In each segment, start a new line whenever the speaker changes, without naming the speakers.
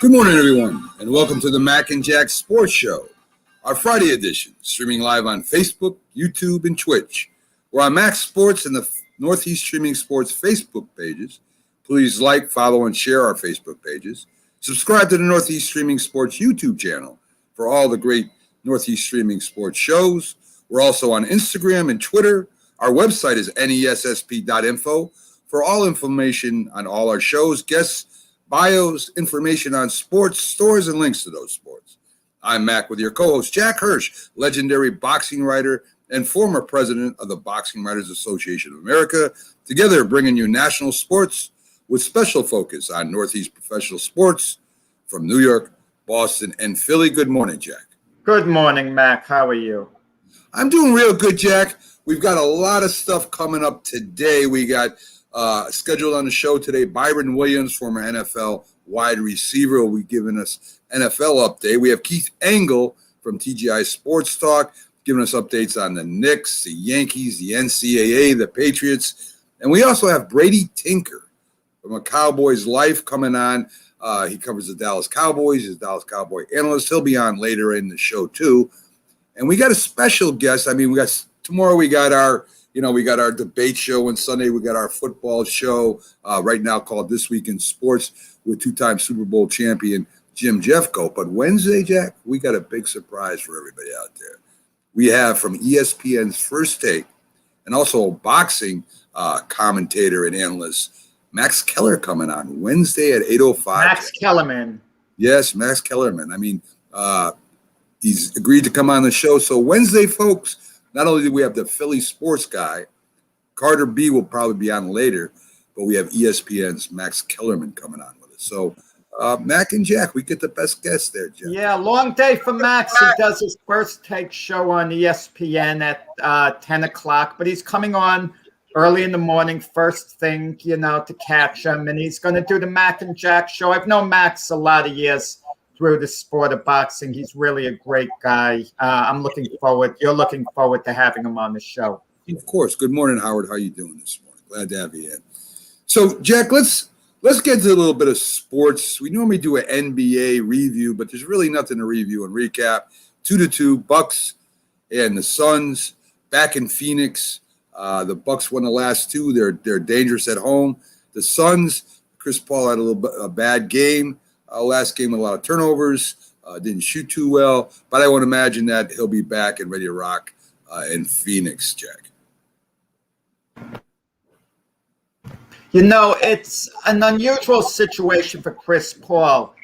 Good morning, everyone, and welcome to the Mac and Jack Sports Show, our Friday edition, streaming live on Facebook, YouTube, and Twitch. We're on Mac Sports and the Northeast Streaming Sports Facebook pages. Please like, follow, and share our Facebook pages. Subscribe to the Northeast Streaming Sports YouTube channel for all the great Northeast Streaming Sports shows. We're also on Instagram and Twitter. Our website is nessp.info for all information on all our shows, guests, bios, information on sports, stores, and links to those sports. I'm Mac with your co-host, Jack Hirsch, legendary boxing writer and former president of the Boxing Writers Association of America, together bringing you national sports with special focus on Northeast professional sports from New York, Boston, and Philly. Good morning, Jack.
Good morning, Mac. How are you?
I'm doing real good, Jack. We've got a lot of stuff coming up today. We got scheduled on the show today, Byron Williams, former NFL wide receiver, will be giving us NFL update. We have Keith Engel from TGI Sports Talk giving us updates on the Knicks, the Yankees, the NCAA, the Patriots. And we also have Brady Tinker from A Cowboy's Life coming on. He covers the Dallas Cowboys. He's a Dallas Cowboy analyst. He'll be on later in the show, too. And we got a special guest. Tomorrow we got our debate show, and Sunday we got our football show right now called This Week in Sports with two-time Super Bowl champion Jim Jeffcoat. But Wednesday, Jack, we got a big surprise for everybody out there. We have from ESPN's First Take and also a boxing commentator and analyst, Max Keller, coming on Wednesday at 8:05.
Max Kellerman.
Yes, Max Kellerman. He's agreed to come on the show. So Wednesday, folks, not only do we have the Philly sports guy, Carter B will probably be on later, but we have ESPN's Max Kellerman coming on with us. So Mac and Jack, we get the best guests there, Jack.
Yeah, long day for Max. He does his First Take show on ESPN at 10 o'clock, but he's coming on early in the morning, first thing, to catch him, and he's going to do the Mac and Jack show. I've known Max a lot of years through the sport of boxing. He's really a great guy. You're looking forward to having him on the show.
Of course. Good morning, Howard. How are you doing this morning? Glad to have you in. So, Jack, let's get to a little bit of sports. We normally do an NBA review, but there's really nothing to review and recap. 2-2, Bucks and the Suns back in Phoenix. The Bucks won the last two. They're dangerous at home. The Suns, Chris Paul had a bad game. Last game with a lot of turnovers. Didn't shoot too well. But I would imagine that he'll be back and ready to rock in Phoenix, Jack.
It's an unusual situation for Chris Paul.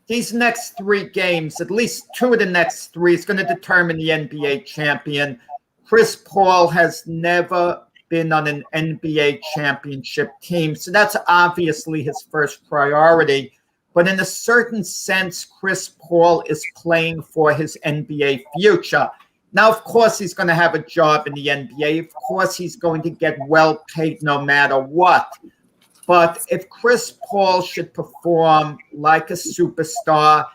These next three games, at least two of the next three, is going to determine the NBA champion. Chris Paul has never been on an NBA championship team, so that's obviously his first priority. But in a certain sense, Chris Paul is playing for his NBA future. Now, of course, he's going to have a job in the NBA. Of course, he's going to get well paid no matter what. But if Chris Paul should perform like a superstar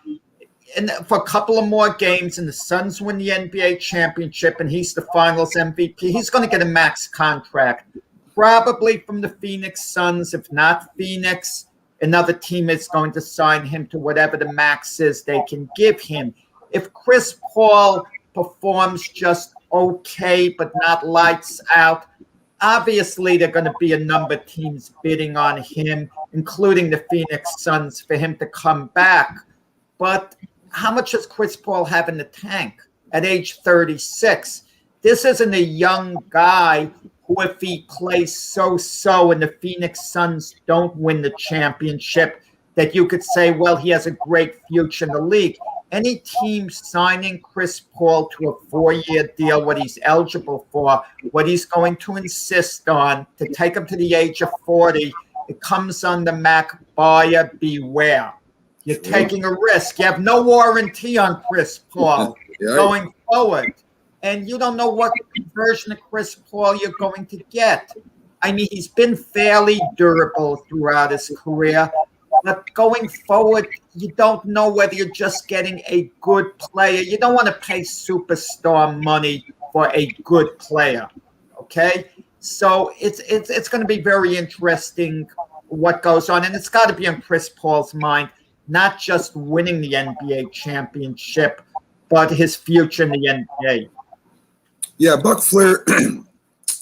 and for a couple of more games and the Suns win the NBA championship and he's the finals MVP, he's going to get a max contract, probably from the Phoenix Suns. If not Phoenix, another team is going to sign him to whatever the max is they can give him. If Chris Paul performs just okay, but not lights out, obviously there are going to be a number of teams bidding on him, including the Phoenix Suns, for him to come back. But how much does Chris Paul have in the tank at age 36? This isn't a young guy who, if he plays so-so and the Phoenix Suns don't win the championship, that you could say, well, he has a great future in the league. Any team signing Chris Paul to a 4-year deal, what he's eligible for, what he's going to insist on to take him to the age of 40, it comes under Mac, buyer beware. You're taking a risk. You have no warranty on Chris Paul going forward. And you don't know what version of Chris Paul you're going to get. I mean, he's been fairly durable throughout his career. But going forward, you don't know whether you're just getting a good player. You don't want to pay superstar money for a good player, okay? So it's going to be very interesting what goes on, and it's got to be on Chris Paul's mind, not just winning the NBA championship, but his future in the NBA.
Yeah, Buck Flair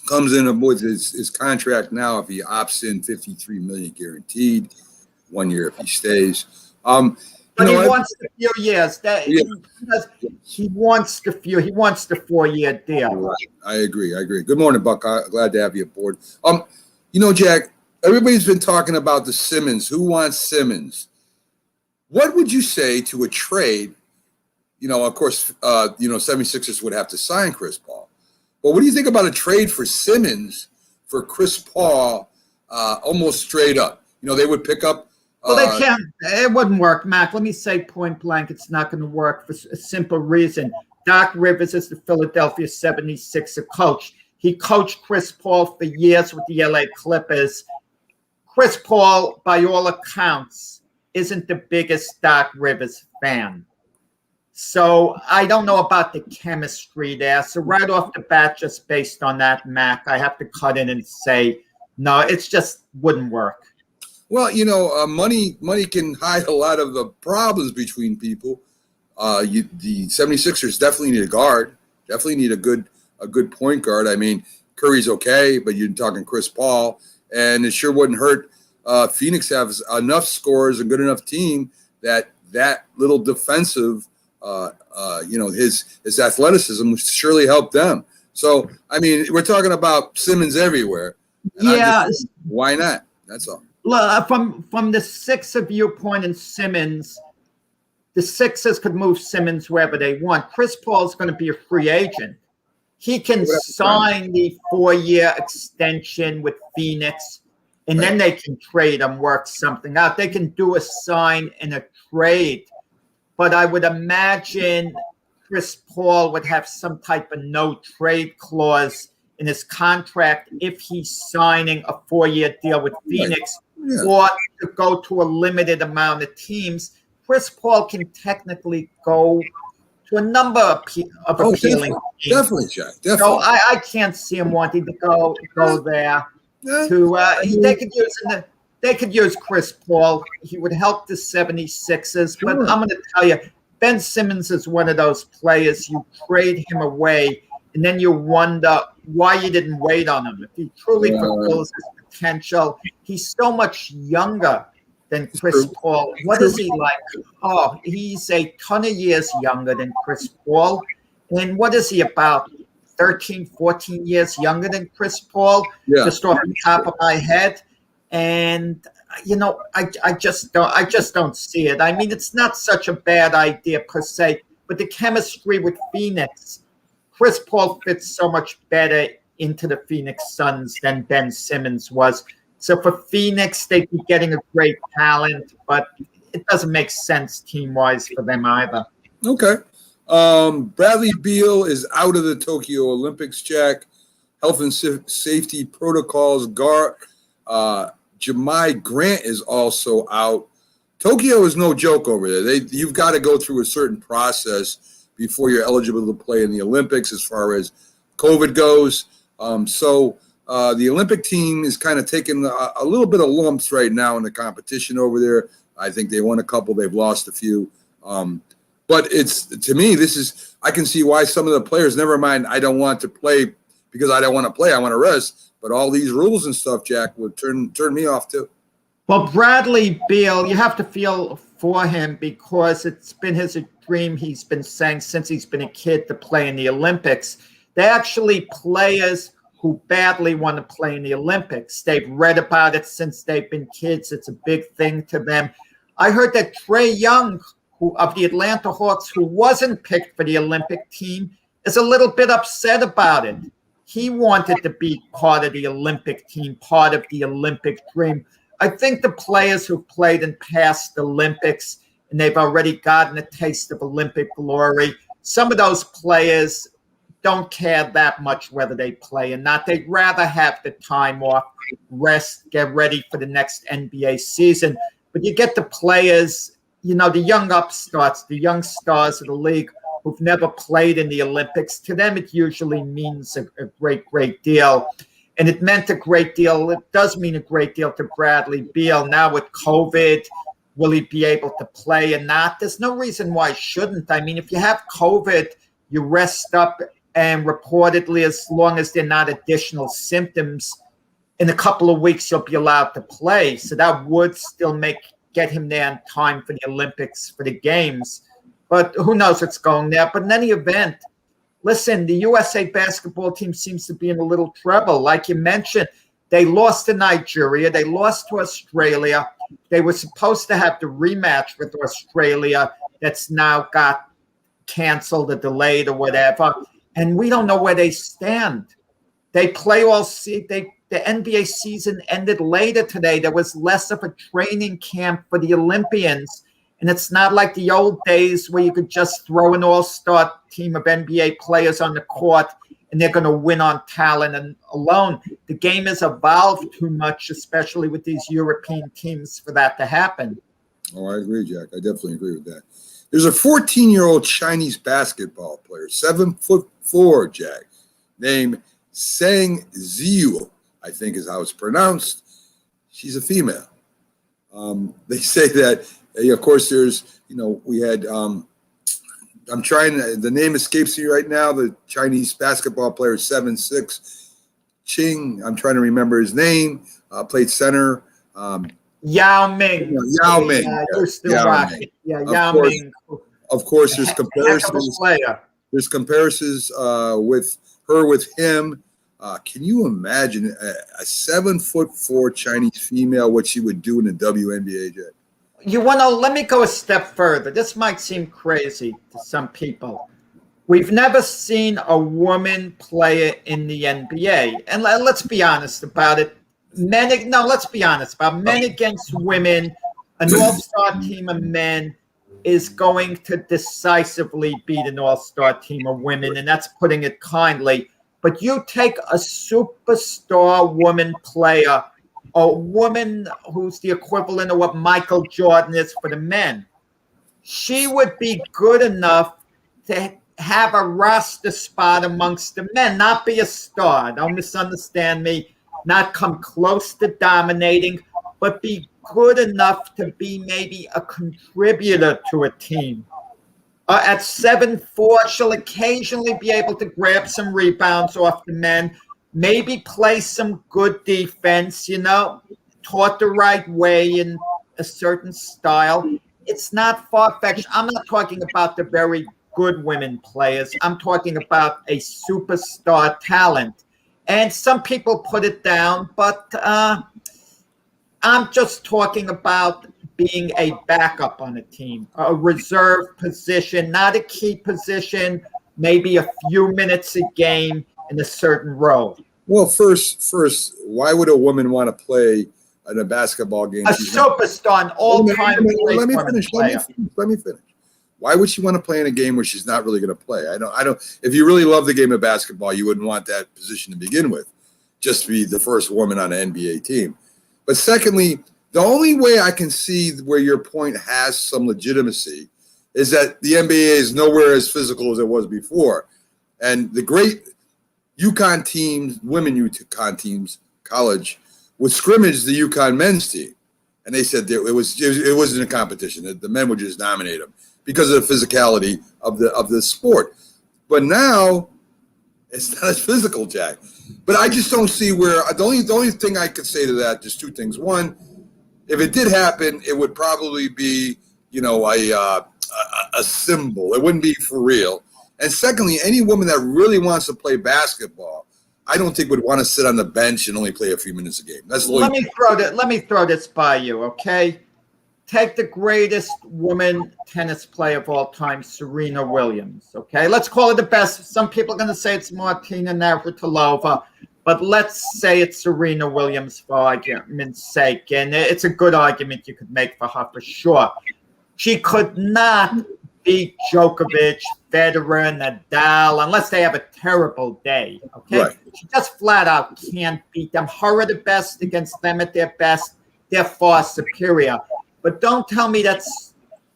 comes in with his contract now. If he opts in, $53 million guaranteed, 1 year if he stays.
But he wants the few years. He wants the 4-year deal.
Right. I agree. Good morning, Buck. Glad to have you aboard. Jack, everybody's been talking about the Simmons. Who wants Simmons? What would you say to a trade? Of course, 76ers would have to sign Chris Paul. But what do you think about a trade for Simmons for Chris Paul, almost straight up? They would pick up.
Well, they can't. It wouldn't work, Mac. Let me say point blank, it's not going to work for a simple reason. Doc Rivers is the Philadelphia 76er coach. He coached Chris Paul for years with the LA Clippers. Chris Paul, by all accounts, isn't the biggest Doc Rivers fan. So I don't know about the chemistry there. So right off the bat, just based on that, Mac, I have to cut in and say, no, it just wouldn't work.
Well, money can hide a lot of the problems between people. The 76ers definitely need a guard. Definitely need a good point guard. I mean, Curry's okay, but you're talking Chris Paul, and it sure wouldn't hurt Phoenix has enough scores, a good enough team that little defensive, his athleticism would surely help them. So, I mean, we're talking about Simmons everywhere.
Yeah.
Why not? That's all.
From the Sixer viewpoint in Simmons, the Sixers could move Simmons wherever they want. Chris Paul's going to be a free agent. He can sign the 4-year extension with Phoenix, and then they can trade him, work something out. They can do a sign and a trade. But I would imagine Chris Paul would have some type of no-trade clause in his contract if he's signing a 4-year deal with Phoenix. Yeah. Or to go to a limited amount of teams. Chris Paul can technically go to a number of appealing teams.
Definitely, Jack. Definitely.
So I can't see him wanting to go there. Yeah. They could use Chris Paul. He would help the 76ers. But I'm going to tell you, Ben Simmons is one of those players. You trade him away, and then you wonder why you didn't wait on him. If he truly fulfills his potential, he's so much younger than Chris Paul. What is he like? Oh, he's a ton of years younger than Chris Paul. And what is he, about 13, 14 years younger than Chris Paul? Yeah. Just off the top of my head. And I just don't see it. I mean, it's not such a bad idea per se, but the chemistry with Phoenix, Chris Paul fits so much better into the Phoenix Suns than Ben Simmons was. So for Phoenix, they'd be getting a great talent, but it doesn't make sense team-wise for them either.
Okay. Bradley Beal is out of the Tokyo Olympics, Jack. Health and safety protocols. Jahmai Grant is also out. Tokyo is no joke over there. You've got to go through a certain process before you're eligible to play in the Olympics as far as COVID goes. So the Olympic team is kind of taking a little bit of lumps right now in the competition over there. I think they won a couple. They've lost a few. But to me, I can see why some of the players, never mind, I don't want to play because I don't want to play. I want to rest. But all these rules and stuff, Jack, would turn me off too.
Well, Bradley Beal, you have to feel for him because it's been his dream, he's been saying since he's been a kid, to play in the Olympics. They're actually players who badly want to play in the Olympics. They've read about it since they've been kids. It's a big thing to them. I heard that Trae Young, of the Atlanta Hawks, who wasn't picked for the Olympic team, is a little bit upset about it. He wanted to be part of the Olympic team, part of the Olympic dream. I think the players who played in past Olympics, and they've already gotten a taste of Olympic glory, some of those players don't care that much whether they play or not. They'd rather have the time off, rest, get ready for the next NBA season. But you get the players, the young upstarts, the young stars of the league who've never played in the Olympics. To them, it usually means a great, great deal. And it meant a great deal. It does mean a great deal to Bradley Beal. Now with COVID, will he be able to play or not? There's no reason why he shouldn't. I mean, if you have COVID, you rest up, and reportedly, as long as they're not additional symptoms, in a couple of weeks, you'll be allowed to play. So that would still get him there in time for the Olympics, for the games. But who knows what's going there. But in any event, listen, the USA basketball team seems to be in a little trouble. Like you mentioned, they lost to Nigeria. They lost to Australia. They were supposed to have the rematch with Australia that's now got canceled or delayed or whatever. And we don't know where they stand. They play all season. The NBA season ended later today. There was less of a training camp for the Olympians. And it's not like the old days where you could just throw an all-star team of NBA players on the court and they're going to win on talent and alone. The game has evolved too much, especially with these European teams, for that to happen.
Oh, I agree, Jack. I definitely agree with that. There's a 14-year-old Chinese basketball player, 7'4", Jack, named Sang Ziyu, I think is how it's pronounced. She's a female. They say that, of course, there's, we had, the name escapes me right now. The Chinese basketball player, 7'6", Ching, I'm trying to remember his name, played center.
Yao Ming.
Yao Ming.
You're still rocking. Yeah, Yao Ming.
Of course, there's comparisons. There's comparisons with her with him. Can you imagine a 7'4" Chinese female, what she would do in the WNBA, Jack?
You want to let me go a step further. This might seem crazy to some people. We've never seen a woman player in the NBA, and let's be honest about it. Let's be honest about men against women. An all-star team of men is going to decisively beat an all-star team of women, and that's putting it kindly. But you take a superstar woman player, a woman who's the equivalent of what Michael Jordan is for the men. She would be good enough to have a roster spot amongst the men, not be a star. Don't misunderstand me. Not come close to dominating, but be good enough to be maybe a contributor to a team. At 7'4", she'll occasionally be able to grab some rebounds off the men, maybe play some good defense, taught the right way in a certain style. It's not far-fetched. I'm not talking about the very good women players. I'm talking about a superstar talent. And some people put it down, but I'm just talking about being a backup on a team, a reserve position, not a key position, maybe a few minutes a game in a certain role.
Well, first, why would a woman want to play in a basketball game?
A superstar, an all-time
Let me finish. Why would she want to play in a game where she's not really going to play? I don't. If you really love the game of basketball, you wouldn't want that position to begin with, just to be the first woman on an NBA team. But secondly, the only way I can see where your point has some legitimacy is that the NBA is nowhere as physical as it was before. And the great UConn teams, women UConn teams, college, would scrimmage the UConn men's team. And they said it wasn't a competition. The men would just dominate them because of the physicality of the sport. But now it's not as physical, Jack. But I just don't see where the only thing I could say to that, just two things. One, if it did happen, it would probably be, a symbol. It wouldn't be for real. And secondly, any woman that really wants to play basketball, I don't think would want to sit on the bench and only play a few minutes a game.
Let me throw this by you, okay? Take the greatest woman tennis player of all time, Serena Williams, okay? Let's call her the best. Some people are going to say it's Martina Navratilova, but let's say it's Serena Williams for argument's sake, and it's a good argument you could make for her for sure. She could not beat Djokovic, Federer, Nadal, unless they have a terrible day, okay?
Right.
She just flat out can't beat them. Her are the best against them at their best. They're far superior. But don't tell me that's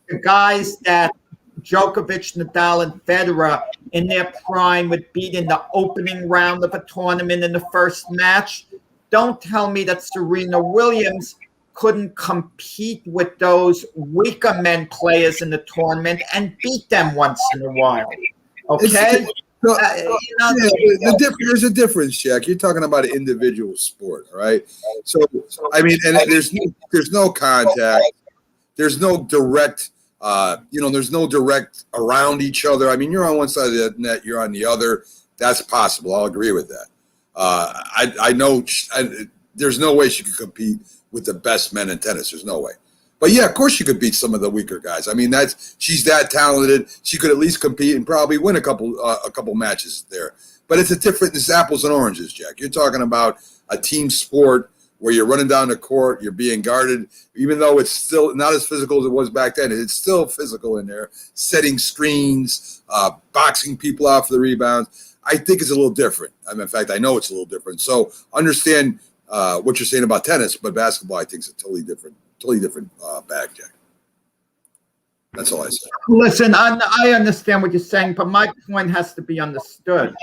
the guys that Djokovic, Nadal, and Federer in their prime would beat in the opening round of a tournament in the first match. Don't tell me that Serena Williams couldn't compete with those weaker men players in the tournament and beat them once in a while. Okay?
There's a difference, Jack. You're talking about an individual sport, all right? So I mean, and there's no contact, there's no direct, there's no direct around each other. I mean, you're on one side of the net, you're on the other. That's possible. I'll agree with that. I know there's no way she could compete with the best men in tennis. There's no way. But yeah, of course she could beat some of the weaker guys. I mean, she's that talented. She could at least compete and probably win a couple matches there. But it's apples and oranges, Jack. You're talking about a team sport where you're running down the court, you're being guarded, even though it's still not as physical as it was back then. It's still physical in there, setting screens, boxing people out for the rebounds. I think it's a little different. I mean, in fact, I know it's a little different. So understand what you're saying about tennis, but basketball, I think, is a totally different bag, Jack. That's all I say.
Listen, I understand what you're saying, but my point has to be understood.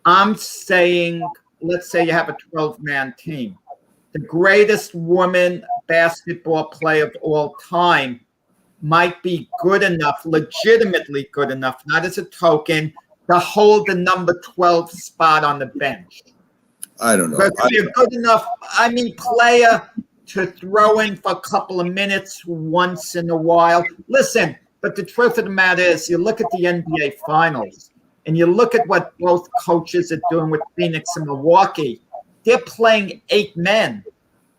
I'm saying, let's say you have a 12-man team. The greatest woman basketball player of all time might be good enough, legitimately good enough, not as a token, to hold the number 12 spot on the bench.
I don't know.
But if you're good enough, player to throw in for a couple of minutes once in a while. Listen, but the truth of the matter is, you look at the NBA Finals, and you look at what both coaches are doing with Phoenix and Milwaukee. They're playing 8 men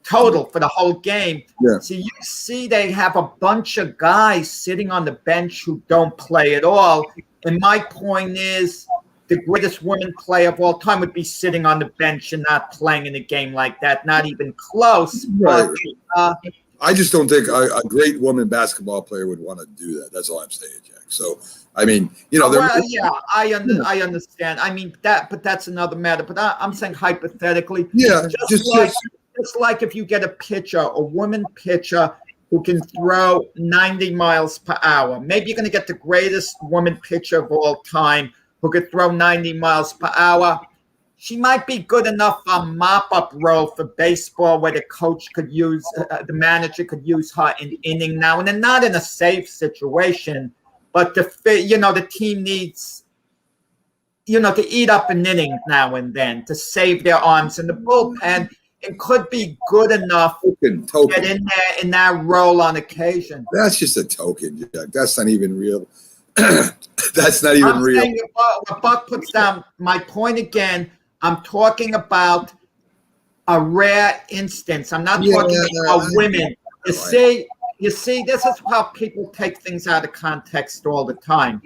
total for the whole game.
Yeah.
So you see they have a bunch of guys sitting on the bench who don't play at all. And my point is, the greatest women player of all time would be sitting on the bench and not playing in a game like that, not even close.
Right.
But
I just don't think a great woman basketball player would want to do that. That's all I'm saying, Jack. So, I mean,
I understand. I mean, but that's another matter. But I'm saying hypothetically, just like if you get a woman pitcher who can throw 90 miles per hour, maybe you're going to get the greatest woman pitcher of all time who could throw 90 miles per hour. She might be good enough for a mop-up role for baseball where the coach could use, the manager could use her in inning now and then, not in a safe situation, but the team needs, to eat up an inning now and then to save their arms in the bullpen. It could be good enough to get in there in that role on occasion.
That's just a token, Jack. That's not even real. That's not even real.
Saying what Buck puts down, my point again, I'm talking about a rare instance. I'm not talking about women. You see, this is how people take things out of context all the time.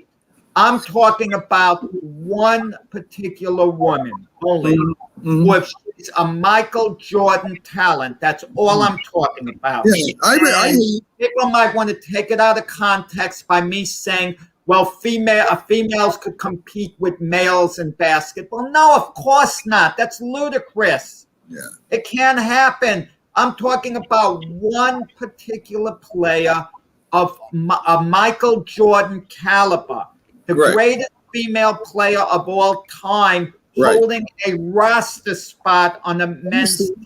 I'm talking about one particular woman only, which is a Michael Jordan talent. That's all I'm talking about.
Yeah,
people might want to take it out of context by me saying, well, females could compete with males in basketball. No, of course not. That's ludicrous.
Yeah.
It can't happen. I'm talking about one particular player of a Michael Jordan caliber, the greatest female player of all time, holding a roster spot on a men's team.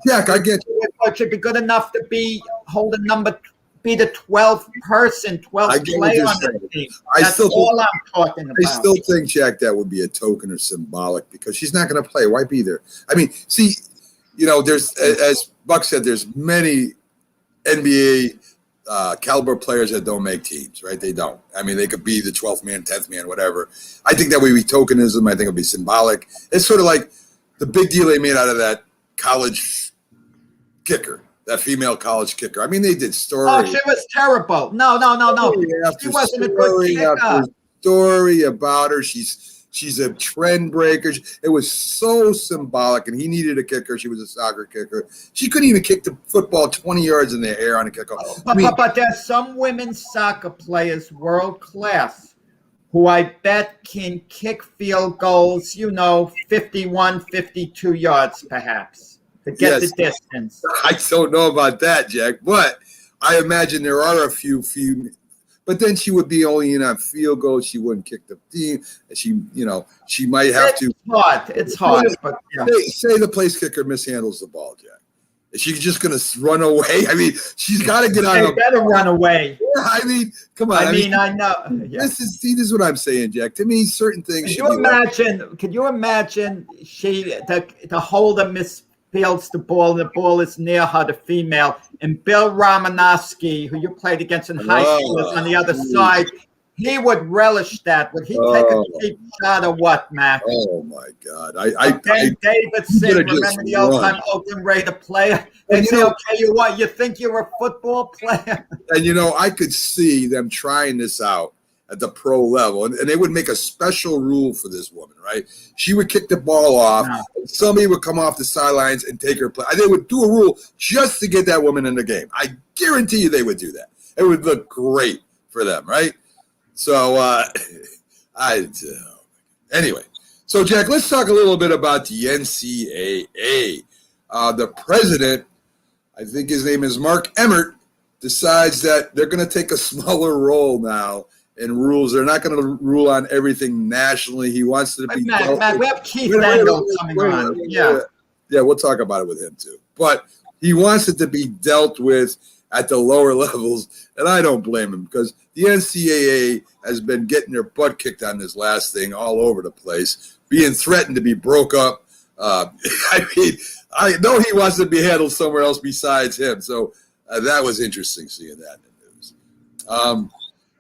Jack, I get you.
It should be good enough to be be the 12th player on the team. That's all I'm talking about.
I still think, Jack, that would be a token or symbolic because she's not going to play. Why be there? I mean, see, there's, as Buck said, there's many NBA caliber players that don't make teams, right? They don't. I mean, they could be the 12th man, 10th man, whatever. I think that would be tokenism. I think it would be symbolic. It's sort of like the big deal they made out of that college kicker. That female college kicker. I mean, they did story.
Oh, she was terrible. No. She wasn't a good kicker.
Story about her. She's a trend breaker. It was so symbolic, and he needed a kicker. She was a soccer kicker. She couldn't even kick the football 20 yards in the air on a kickoff.
But there's some women's soccer players, world class, who I bet can kick field goals, 51, 52 yards perhaps. To get the distance.
I don't know about that, Jack, but I imagine there are a few but then she would be only in on field goals. She wouldn't kick the team. She might have to.
It's hard, but yeah.
Say the place kicker mishandles the ball, Jack. Is she just going to run away? I mean, she's got to get on.
They better run away.
Yeah, I mean, come on.
I know. Yeah.
This is what I'm saying, Jack. To me, certain things.
Could you imagine the holder misfields the ball and the ball is near her, the female, and Bill Romanowski, who you played against in high school, is on the other side. He would relish that. Would he take a cheap shot or what, Mac?
Oh my God!
Davidson, remember the old time Oakland Raider player? They say, "Okay, you think you're a football player?"
And I could see them trying this out at the pro level, and they would make a special rule for this woman, right? She would kick the ball off, and somebody would come off the sidelines and take her play. They would do a rule just to get that woman in the game. I guarantee you, they would do that. It would look great for them, right? So, anyway. So, Jack, let's talk a little bit about the NCAA. The president, I think his name is Mark Emmert, decides that they're going to take a smaller role now in rules. They're not going to rule on everything nationally. He wants to be.
Matt, we have Keith Engel coming on. Yeah,
we'll talk about it with him too. But he wants it to be dealt with at the lower levels, and I don't blame him because the NCAA has been getting their butt kicked on this last thing all over the place, being threatened to be broke up. I know he wants to be handled somewhere else besides him, so that was interesting seeing that in the news.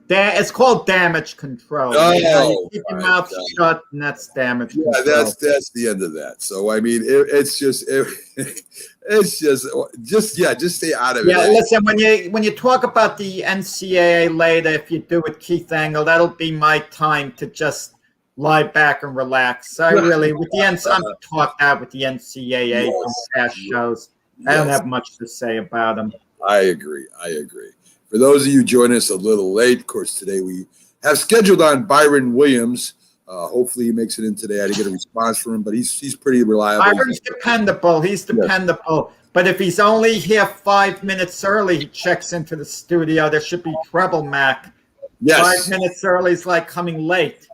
It's called damage control. You keep your mouth shut, and that's damage control.
Yeah, that's the end of that. So I mean, it's just stay out of it.
Yeah, listen, when you talk about the NCAA later, if you do with Keith Engel, that'll be my time to just lie back and relax. I'm talked out with the NCAA from past shows. I don't have much to say about them.
I agree. For those of you joining us a little late, of course, today we have scheduled on Byron Williams. Hopefully he makes it in today. I didn't get a response from him, but he's pretty reliable.
Byron's dependable. He's dependable. Yeah. But if he's only here 5 minutes early, he checks into the studio. There should be trouble, Mac.
Yes.
5 minutes early is like coming late.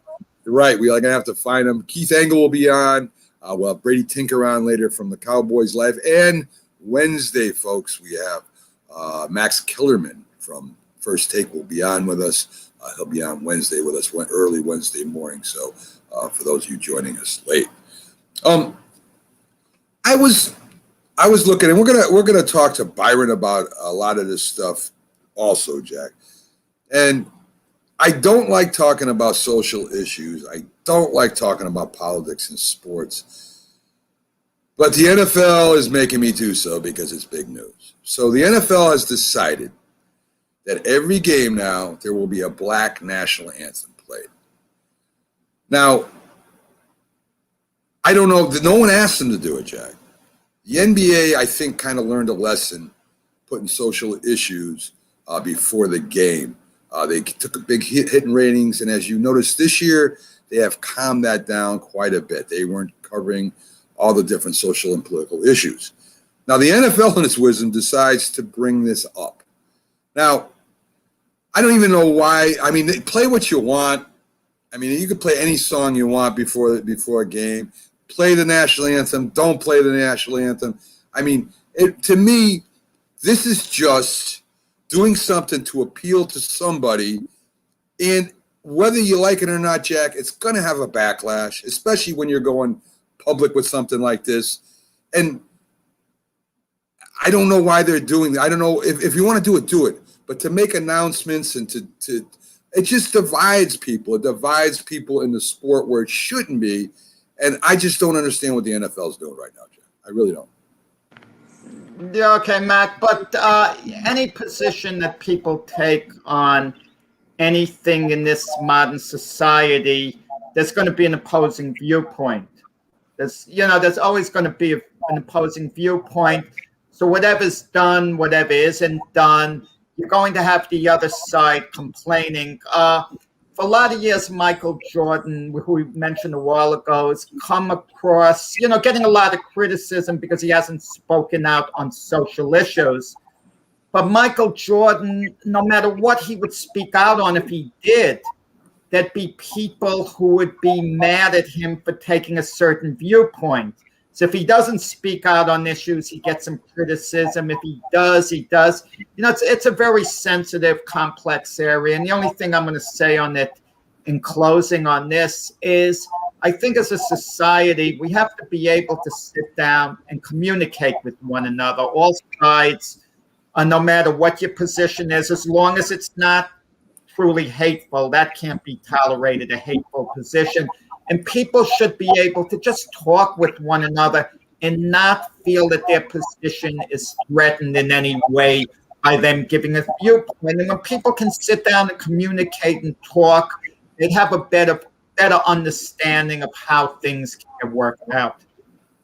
Right. We're going to have to find him. Keith Engel will be on. We'll have Brady Tinker on later from the Cowboys Live. And Wednesday, folks, we have Max Kellerman from First Take will be on with us. He'll be on Wednesday with us, early Wednesday morning. So for those of you joining us late, I was looking, and we're gonna talk to Byron about a lot of this stuff, also, Jack. And I don't like talking about social issues. I don't like talking about politics and sports. But the NFL is making me do so because it's big news. So the NFL has decided that every game now there will be a black national anthem played. Now, I don't know. No one asked them to do it, Jack. The NBA, I think, kind of learned a lesson putting social issues before the game. They took a big hit in ratings, and as you notice this year, they have calmed that down quite a bit. They weren't covering all the different social and political issues. Now, the NFL, in its wisdom, decides to bring this up. Now, I don't even know why. I mean, play what you want. I mean, you can play any song you want before a game. Play the national anthem. Don't play the national anthem. I mean, to me, this is just doing something to appeal to somebody. And whether you like it or not, Jack, it's going to have a backlash, especially when you're going public with something like this. And I don't know why they're doing that. I don't know if you want to do it. But to make announcements and to it just divides people. It divides people in the sport where it shouldn't be. And I just don't understand what the NFL is doing right now, Jeff. I really don't.
Yeah, okay, Mac. But any position that people take on anything in this modern society, there's going to be an opposing viewpoint. There's always going to be an opposing viewpoint. So whatever's done, whatever isn't done, you're going to have the other side complaining. For a lot of years, Michael Jordan, who we mentioned a while ago, has come across, getting a lot of criticism because he hasn't spoken out on social issues. But Michael Jordan, no matter what he would speak out on, if he did, there'd be people who would be mad at him for taking a certain viewpoint. So if he doesn't speak out on issues, he gets some criticism. If he does, he does. You know, it's a very sensitive, complex area. And the only thing I'm going to say on it in closing on this is I think as a society, we have to be able to sit down and communicate with one another, all sides, no matter what your position is, as long as it's not truly hateful, that can't be tolerated, a hateful position. And people should be able to just talk with one another and not feel that their position is threatened in any way by them giving a viewpoint. And when people can sit down and communicate and talk, they have a better understanding of how things can work out.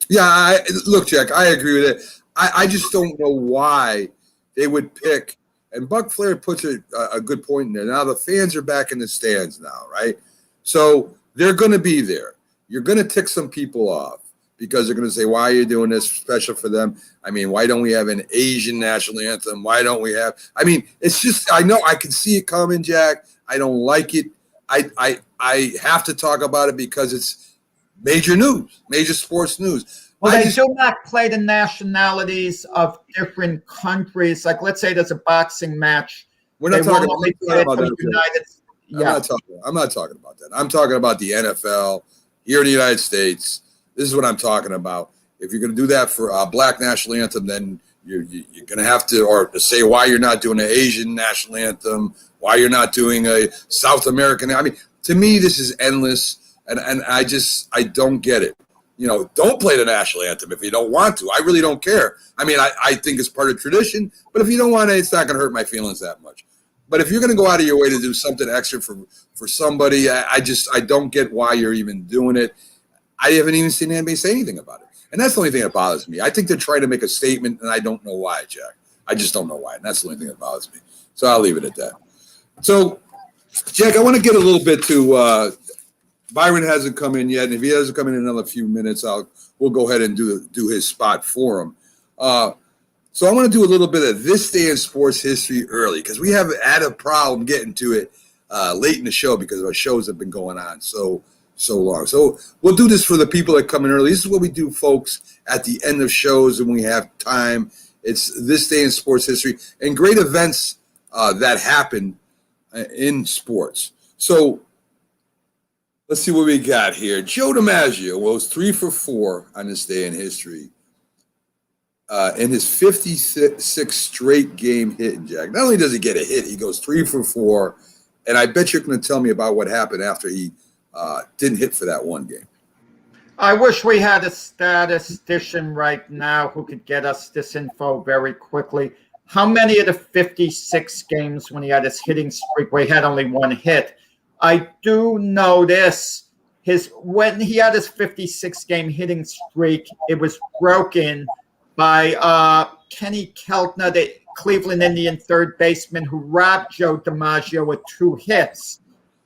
Yeah, look, Jack, I agree with it. I just don't know why they would pick, and Buck Flair puts a good point in there. Now the fans are back in the stands now, right? So they're going to be there. You're going to tick some people off because they're going to say, why are you doing this special for them? I mean, why don't we have an Asian national anthem? Why don't we have – I mean, it's just – I know I can see it coming, Jack. I don't like it. I have to talk about it because it's major news, major sports news.
Well, they do not play the nationalities of different countries. Like, let's say there's a boxing match.
We're not talking about
that.
I'm not talking about that. I'm talking about the NFL here in the United States. This is what I'm talking about. If you're going to do that for a black national anthem, then you're going to have to, or to say why you're not doing an Asian national anthem, why you're not doing a South American. I mean, to me, this is endless, and I don't get it. You know, don't play the national anthem if you don't want to. I really don't care. I mean, I think it's part of tradition, but if you don't want it, it's not going to hurt my feelings that much. But if you're going to go out of your way to do something extra for somebody, I don't get why you're even doing it. I haven't even seen anybody say anything about it. And that's the only thing that bothers me. I think they're trying to make a statement, and I don't know why, Jack. I just don't know why. And that's the only thing that bothers me. So I'll leave it at that. So, Jack, I want to get a little bit to Byron hasn't come in yet. And if he doesn't come in another few minutes, we'll go ahead and do his spot for him. So I want to do a little bit of this day in sports history early because we have had a problem getting to it late in the show because our shows have been going on so long. So we'll do this for the people that come in early. This is what we do, folks, at the end of shows when we have time. It's this day in sports history and great events that happen in sports. So let's see what we got here. Joe DiMaggio was 3 for 4 on this day in history. In his 56th straight game hitting, Jack. Not only does he get a hit, he goes 3 for 4. And I bet you're going to tell me about what happened after he didn't hit for that one game.
I wish we had a statistician right now who could get us this info very quickly. How many of the 56 games when he had his hitting streak where he had only one hit? I do know this. When he had his 56-game hitting streak, it was broken by Kenny Keltner, the Cleveland Indian third baseman who robbed Joe DiMaggio with 2 hits.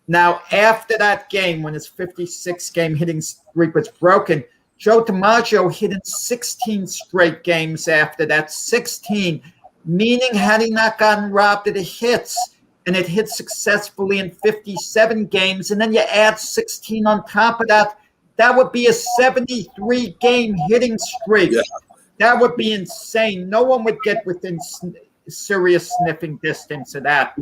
Now, after that game, when his 56-game hitting streak was broken, Joe DiMaggio hit in 16 straight games after that, 16, meaning had he not gotten robbed of the hits and it hit successfully in 57 games, and then you add 16 on top of that, that would be a 73-game hitting streak. Yeah. That would be insane. No one would get within serious sniffing distance of that.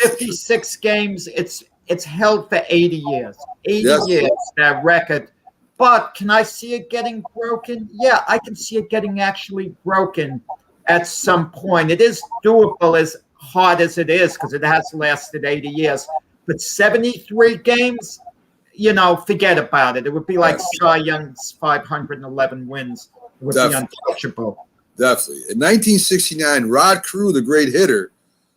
56 games, it's held for 80 years. 80 years, that record. But can I see it getting broken? Yeah, I can see it getting actually broken at some point. It is doable as hard as it is because it has lasted 80 years. But 73 games, forget about it. It would be like Cy Young's 511 wins. It would be untouchable.
Definitely. In 1969, Rod Carew, the great hitter,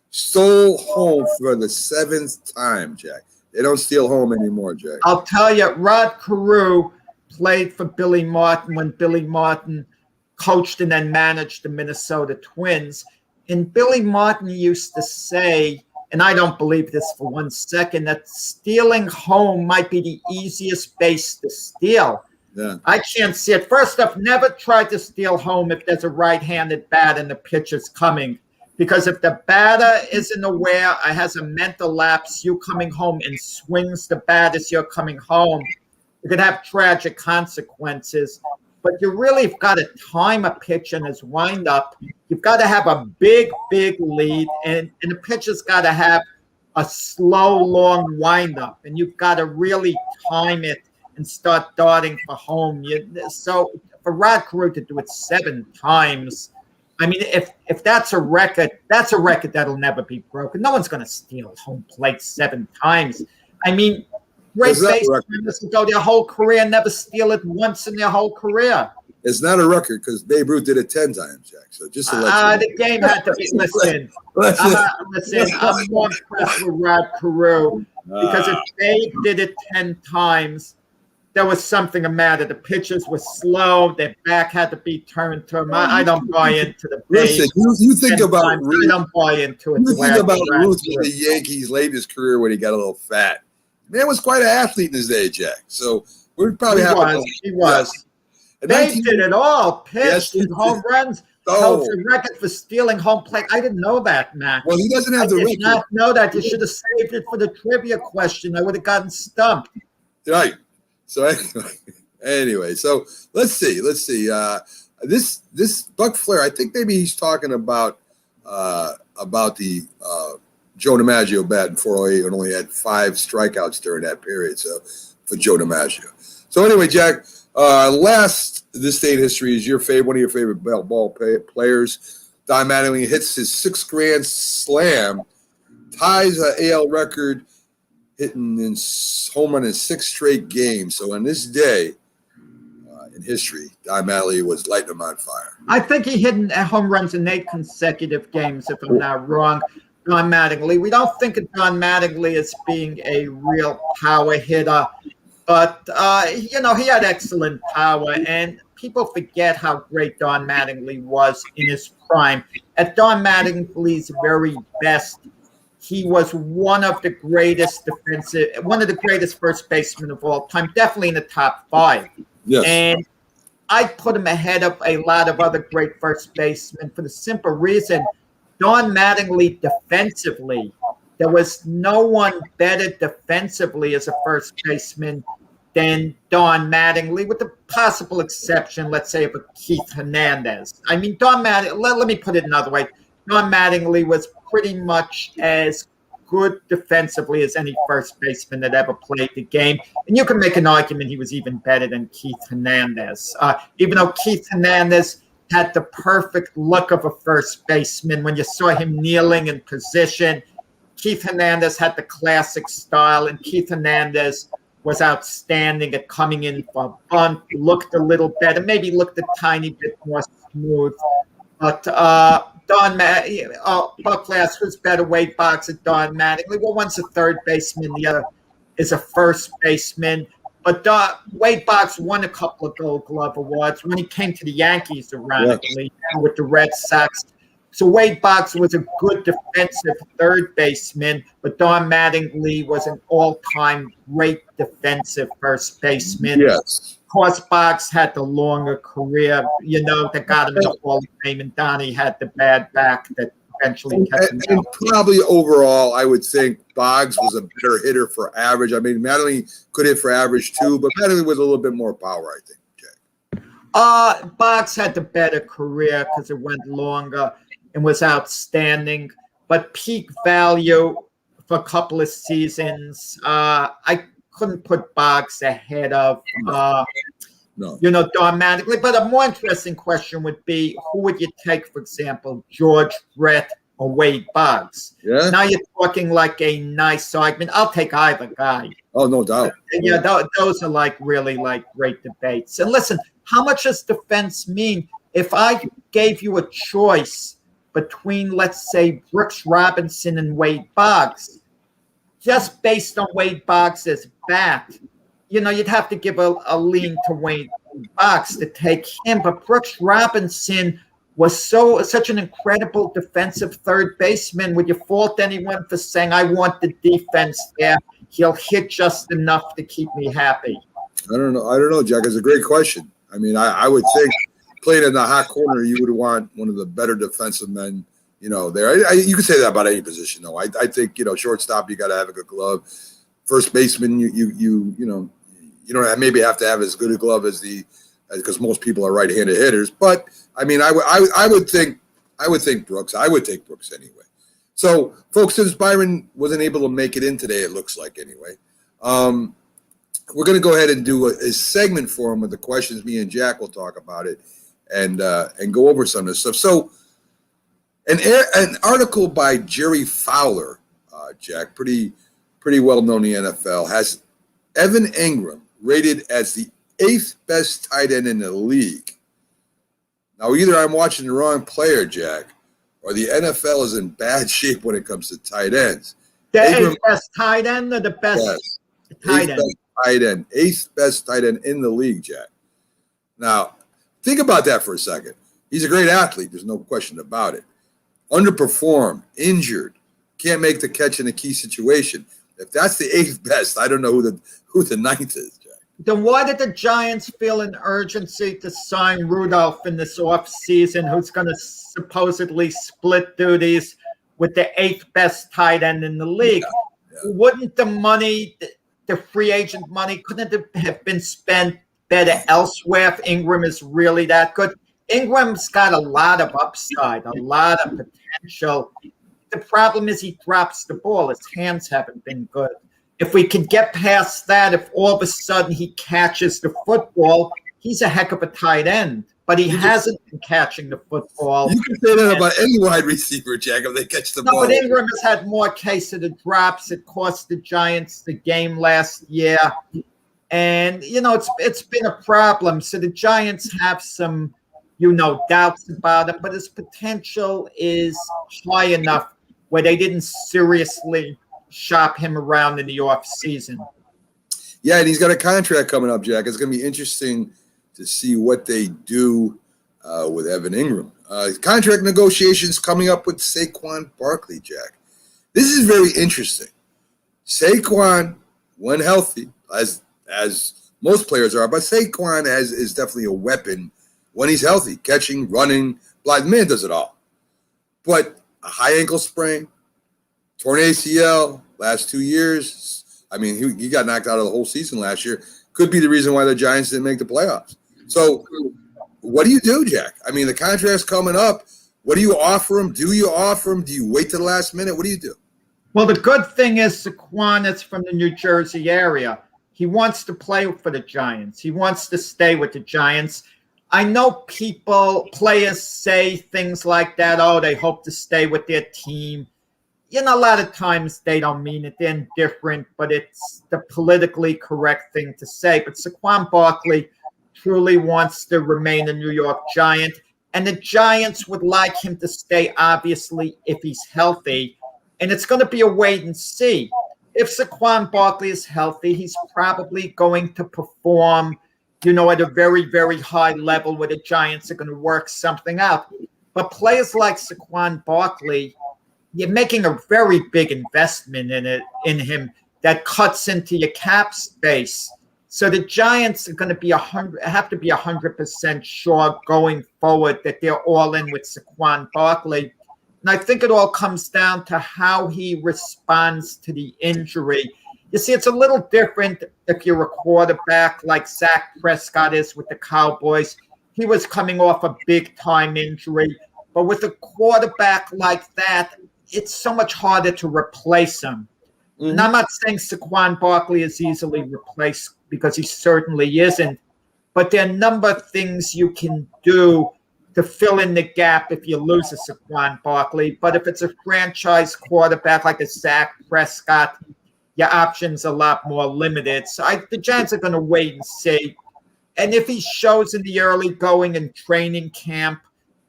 stole home for the 7th time, Jack. They don't steal home anymore, Jack.
I'll tell you, Rod Carew played for Billy Martin when Billy Martin coached and then managed the Minnesota Twins. And Billy Martin used to say, and I don't believe this for one second, that stealing home might be the easiest base to steal. Yeah. I can't see it. First off, never try to steal home if there's a right-handed bat and the pitch is coming. Because if the batter isn't aware or has a mental lapse, you coming home and swings the bat as you're coming home, it could have tragic consequences. But you really have got to time a pitch in his windup. You've got to have a big, big lead, and the pitcher's got to have a slow, long windup, and you've got to really time it and start darting for home. So for Rod Carew to do it 7 times, I mean, if that's a record that'll never be broken. No one's going to steal home plate 7 times. I mean, great basemen will go their whole career and never steal it once in their whole career.
It's not a record because Babe Ruth did it 10 times, Jack. So just to let you know.
The game had to be, listen, I'm more impressed with Rod Carew because if Babe did it 10 times, there was something the matter. The pitches were slow. Their back had to be turned to him. I don't buy into the Babe.
Listen, you think about Ruth.
I don't buy into it.
You think about Ruth with the Yankees late in his career when he got a little fat. Man was quite an athlete in his day, Jack. So we're probably
he was. Babe did it all. Pitched, home runs. Holds the record for stealing home plate. I didn't know that, Max.
Well, he doesn't have the record.
I did not know that. You should have saved it for the trivia question. I would have gotten stumped.
Right. So anyway, so let's see. This Buck Flair, I think maybe he's talking about the Joe DiMaggio bat in 408 and only had 5 strikeouts during that period. So for Joe DiMaggio. So anyway, Jack, this day in history is one of your favorite ball players. Don Mattingly hits his 6th grand slam, ties an AL record, hitting in home run in 6 straight games. So on this day in history, Don Mattingly was lighting them on fire.
I think he hit home runs in 8 consecutive games, if I'm not wrong. Don Mattingly. We don't think of Don Mattingly as being a real power hitter, but he had excellent power, and people forget how great Don Mattingly was in his prime. At Don Mattingly's very best, he was one of the greatest first basemen of all time, definitely in the top 5.
Yes.
And I put him ahead of a lot of other great first basemen for the simple reason Don Mattingly defensively, there was no one better defensively as a first baseman than Don Mattingly, with the possible exception, let's say, of a Keith Hernandez. I mean, Don Mattingly, let me put it another way. Don Mattingly was pretty much as good defensively as any first baseman that ever played the game. And you can make an argument he was even better than Keith Hernandez. Even though Keith Hernandez had the perfect look of a first baseman. When you saw him kneeling in position, Keith Hernandez had the classic style, and Keith Hernandez was outstanding at coming in for a bunt, looked a little better, maybe looked a tiny bit more smooth. But Buck asked who's better, Wade Boggs or Don Mattingly? Well, one's a third baseman, the other is a first baseman. But Wade Boggs won a couple of Gold Glove awards when he came to the Yankees, ironically, with the Red Sox. So Wade Boggs was a good defensive third baseman, but Don Mattingly was an all-time great defensive first baseman.
Yes.
Of course, Boggs had the longer career, that got him in the Hall of Fame, and Donnie had the bad back that eventually kept him
and probably overall, I would think Boggs was a better hitter for average. I mean, Mattingly could hit for average too, but Mattingly was a little bit more power, I think, Jack.
Boggs had the better career because it went longer and was outstanding, but peak value for a couple of seasons, I couldn't put Boggs ahead of Don Mattingly. But a more interesting question would be, who would you take, for example, George Brett or Wade Boggs?
Yeah.
Now you're talking like a nice argument. I'll take either guy.
Oh, no doubt.
Those are really great debates. And listen, how much does defense mean? If I gave you a choice between, let's say, Brooks Robinson and Wade Boggs, just based on Wade Boggs' bat, you'd have to give a lean to Wade Boggs to take him. But Brooks Robinson was such an incredible defensive third baseman. Would you fault anyone for saying, I want the defense there? He'll hit just enough to keep me happy.
I don't know, Jack. It's a great question. I mean, I would think playing in the hot corner, you would want one of the better defensive men there. You could say that about any position, though. I think shortstop, you got to have a good glove. First baseman, you don't maybe have to have as good a glove because most people are right-handed hitters. But I mean, I would think Brooks. I would take Brooks anyway. So, folks, since Byron wasn't able to make it in today, it looks like anyway, we're going to go ahead and do a segment for him with the questions. Me and Jack will talk about it and go over some of this stuff. So, an article by Jerry Fowler, Jack, pretty well known in the NFL, has Evan Engram rated as the 8th best tight end in the league. Now, either I'm watching the wrong player, Jack, or the NFL is in bad shape when it comes to tight ends.
The 8th best tight end or the best tight end?
Tight end. 8th best tight end in the league, Jack. Now, think about that for a second. He's a great athlete. There's no question about it. Underperformed, injured, can't make the catch in a key situation. If that's the 8th best, I don't know who the 9th is, Jack.
Then why did the Giants feel an urgency to sign Rudolph in this offseason, who's going to supposedly split duties with the 8th best tight end in the league? Yeah. Wouldn't the money, the free agent money, couldn't it have been spent better elsewhere if Ingram is really that good? Ingram's got a lot of upside, a lot of potential. The problem is he drops the ball. His hands haven't been good. If we could get past that, if all of a sudden he catches the football, he's a heck of a tight end. But he hasn't been catching the football.
You can say that about any wide receiver, Jack, if they catch the ball.
But Ingram has had more case of the drops. It cost the Giants the game last year. And, it's been a problem. So the Giants have some, doubts about him. But his potential is high enough where they didn't seriously shop him around in the off season.
Yeah, and he's got a contract coming up, Jack. It's going to be interesting to see what they do with Evan Engram. Contract negotiations coming up with Saquon Barkley, Jack. This is very interesting. Saquon, when healthy, as most players are, but Saquon is definitely a weapon when he's healthy, catching, running. The man does it all. But a high ankle sprain, torn ACL, last 2 years. I mean, he got knocked out of the whole season last year. Could be the reason why the Giants didn't make the playoffs. So what do you do, Jack? I mean, the contract's coming up. What do you offer him? Do you offer him? Do you wait to the last minute? What do you do?
Well, the good thing is Saquon is from the New Jersey area. He wants to play for the Giants. He wants to stay with the Giants. I know players say things like that. Oh, they hope to stay with their team. A lot of times they don't mean it. They're indifferent, but it's the politically correct thing to say. But Saquon Barkley truly wants to remain a New York Giant. And the Giants would like him to stay, obviously, if he's healthy. And it's going to be a wait and see. If Saquon Barkley is healthy, he's probably going to perform, at a very, very high level where the Giants are going to work something out. But players like Saquon Barkley, you're making a very big investment in him that cuts into your cap space. So the Giants are going to have to be 100% sure going forward that they're all in with Saquon Barkley. And I think it all comes down to how he responds to the injury. You see, it's a little different if you're a quarterback like Dak Prescott is with the Cowboys. He was coming off a big-time injury. But with a quarterback like that, it's so much harder to replace him. Mm-hmm. And I'm not saying Saquon Barkley is easily replaced because he certainly isn't. But there are a number of things you can do to fill in the gap if you lose a Saquon Barkley. But if it's a franchise quarterback like a Dak Prescott, your options are a lot more limited. So the Giants are going to wait and see. And if he shows in the early going and training camp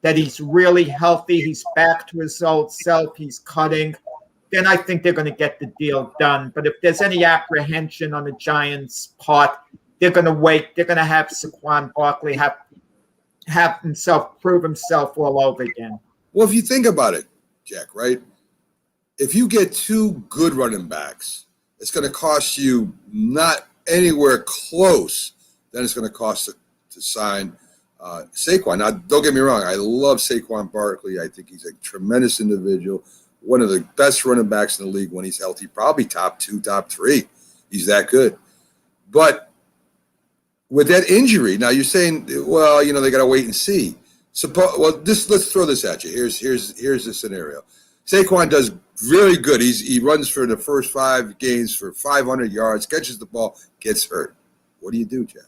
that he's really healthy, he's back to his old self, he's cutting, then I think they're going to get the deal done. But if there's any apprehension on the Giants' part, they're going to wait. They're going to have Saquon Barkley have himself prove himself all over again.
Well, if you think about it, Jack, right? If you get two good running backs, it's going to cost you not anywhere close than it's going to cost to sign Saquon. Now, don't get me wrong. I love Saquon Barkley. I think he's a tremendous individual, one of the best running backs in the league when he's healthy, probably top 2, top 3. He's that good. But with that injury, now you're saying, well, they got to wait and see. Let's throw this at you. Here's the scenario. Saquon does really good. He runs for the first 5 games for 500 yards, catches the ball, gets hurt. What do you do, Jack?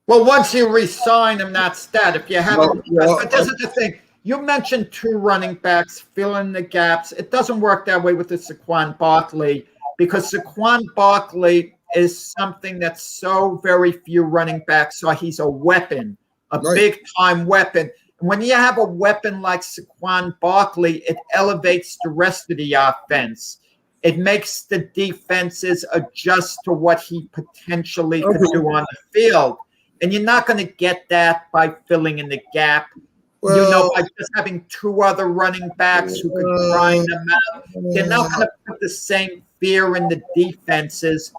Well, once you re-sign him, that's that. If you have but this is the thing. You mentioned 2 running backs filling the gaps. It doesn't work that way with the Saquon Barkley because Saquon Barkley is something that so very few running backs saw. He's a weapon, a big-time weapon. And when you have a weapon like Saquon Barkley, it elevates the rest of the offense. It makes the defenses adjust to what he potentially could do on the field. And you're not going to get that by filling in the gap. By just having 2 other running backs who could grind them out. They're not going to put the same fear in the defenses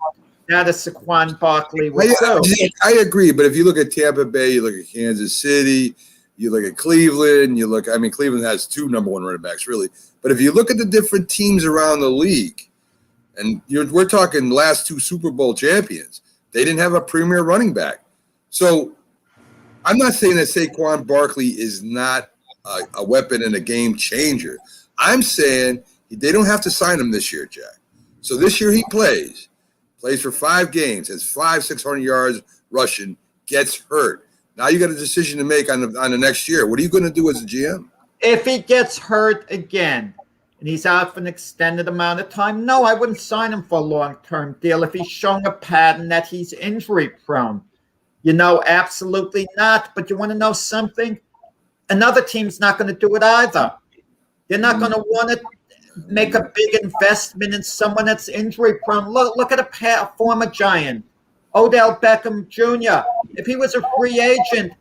that a Saquon Barkley would do.
I agree, but if you look at Tampa Bay, you look at Kansas City, you look at Cleveland, Cleveland has 2 number 1 running backs, really. But if you look at the different teams around the league, and we're talking last 2 Super Bowl champions, they didn't have a premier running back. So I'm not saying that Saquon Barkley is not a weapon and a game changer. I'm saying they don't have to sign him this year, Jack. So this year he plays for 5 games, has 500-600 yards rushing, gets hurt. Now you got a decision to make on the next year. What are you going to do as a GM?
If he gets hurt again and he's out for an extended amount of time, no, I wouldn't sign him for a long-term deal if he's showing a pattern that he's injury-prone. Absolutely not. But you want to know something? Another team's not going to do it either. They're not going to want to make a big investment in someone that's injury-prone. Look at a former Giant, Odell Beckham Jr. If he was a free agent,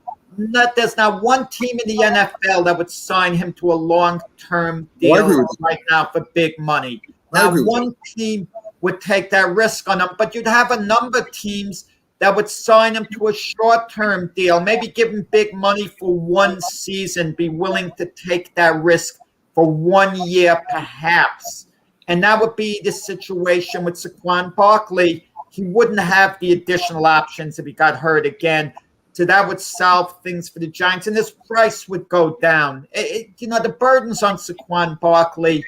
there's not one team in the NFL that would sign him to a long-term deal right now for big money. Now, one team would take that risk on him, but you'd have a number of teams that would sign him to a short-term deal, maybe give him big money for 1 season, be willing to take that risk for 1 year perhaps. And that would be the situation with Saquon Barkley. He wouldn't have the additional options if he got hurt again. So that would solve things for the Giants, and his price would go down. The burden's on Saquon Barkley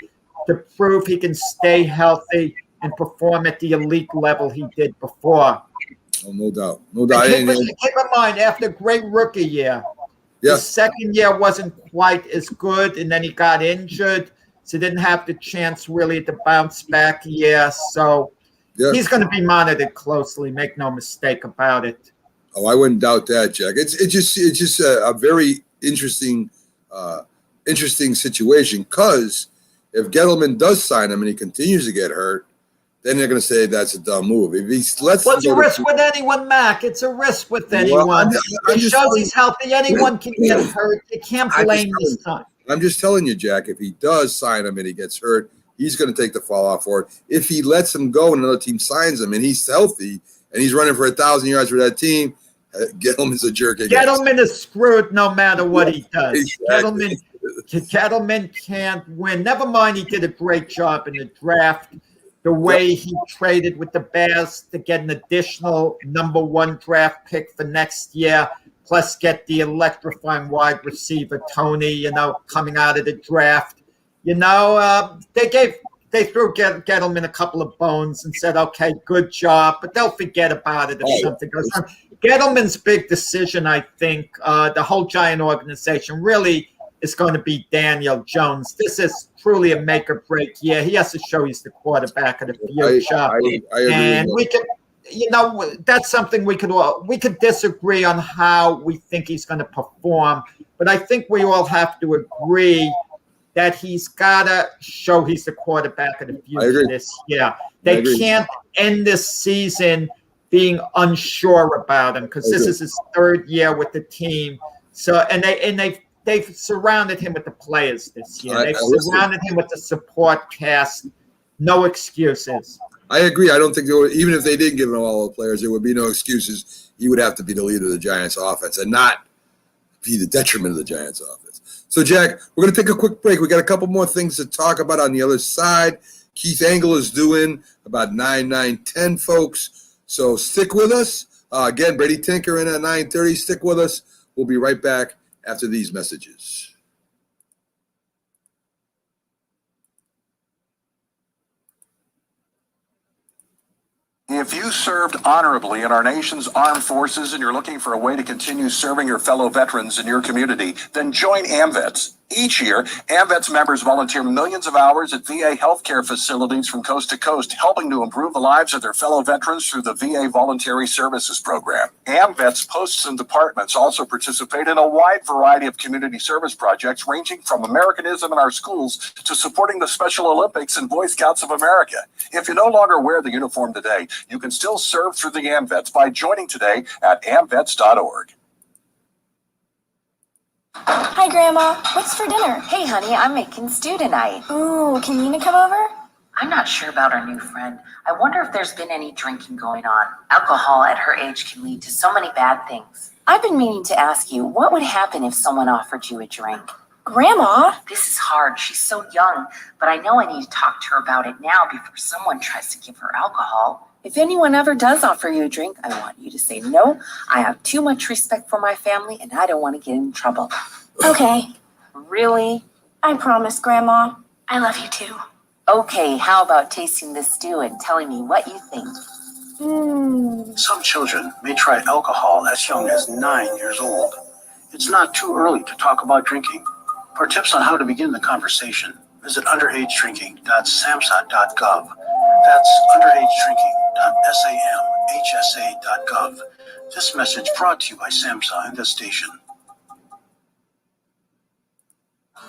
to prove he can stay healthy and perform at the elite level he did before.
Oh, no doubt.
Keep in mind, after a great rookie year, his second year wasn't quite as good, and then he got injured, so didn't have the chance really to bounce back year. So he's going to be monitored closely. Make no mistake about it.
Oh, I wouldn't doubt that, Jack. It's just a very interesting situation because if Gettleman does sign him and he continues to get hurt, then they're going to say that's a dumb move. If he lets
What's a risk with anyone, Mac? It's a risk with anyone. It shows he's healthy. Anyone can get hurt. You can't blame this time.
I'm just telling you, Jack, if he does sign him and he gets hurt, he's going to take the fall off for it. If he lets him go and another team signs him and he's healthy and he's running for 1,000 yards for that team, Gettleman's a jerk again.
Gettleman is screwed no matter what he does. Exactly. Gettleman can't win. Never mind, he did a great job in the draft. The way he traded with the Bears to get an additional number 1 draft pick for next year, plus get the electrifying wide receiver Tony, coming out of the draft. They threw Gettleman a couple of bones and said, okay, good job, but they'll forget about it if something goes wrong. Gettleman's big decision, I think, the whole Giant organization really is going to be Daniel Jones. This is truly a make or break year. He has to show he's the quarterback of the future.
I agree.
And we can, that's something we could disagree on how we think he's going to perform. But I think we all have to agree that he's got to show he's the quarterback of the future this year. They can't end this season being unsure about him because this is his 3rd year with the team. So, they've surrounded him with the players this year. They've surrounded him with the support cast. No excuses.
I agree. I don't think even if they didn't give him all the players, there would be no excuses. He would have to be the leader of the Giants offense and not be the detriment of the Giants offense. So, Jack, we're going to take a quick break. We got a couple more things to talk about on the other side. Keith Engel is doing about 9, 9, 10, folks. So stick with us. Again, Brady Tinker in at 9:30. Stick with us. We'll be right back after these messages.
If you served honorably in our nation's armed forces and you're looking for a way to continue serving your fellow veterans in your community, then join AMVETS. Each year, AMVETS members volunteer millions of hours at VA healthcare facilities from coast to coast, helping to improve the lives of their fellow veterans through the VA Voluntary Services Program. AMVETS posts and departments also participate in a wide variety of community service projects, ranging from Americanism in our schools to supporting the Special Olympics and Boy Scouts of America. If you no longer wear the uniform today, you can still serve through the AMVETS by joining today at amvets.org.
Hi, Grandma. What's for dinner?
Hey, honey, I'm making stew tonight.
Ooh, can Nina come over?
I'm not sure about our new friend. I wonder if there's been any drinking going on. Alcohol at her age can lead to so many bad things. I've been meaning to ask you, what would happen if someone offered you a drink?
Grandma?
This is hard. She's so young, but I know I need to talk to her about it now before someone tries to give her alcohol. If anyone ever does offer you a drink, I want you to say no. I have too much respect for my family, and I don't want to get in trouble.
Okay.
Really?
I promise, Grandma.
I love you too. Okay, how about tasting this stew and telling me what you think?
Some children may try alcohol as young as 9 years old. It's not too early to talk about drinking. For tips on how to begin the conversation, visit underagedrinking.samhsa.gov. That's underagedrinking.samhsa.gov. This message brought to you by SAMHSA and this station.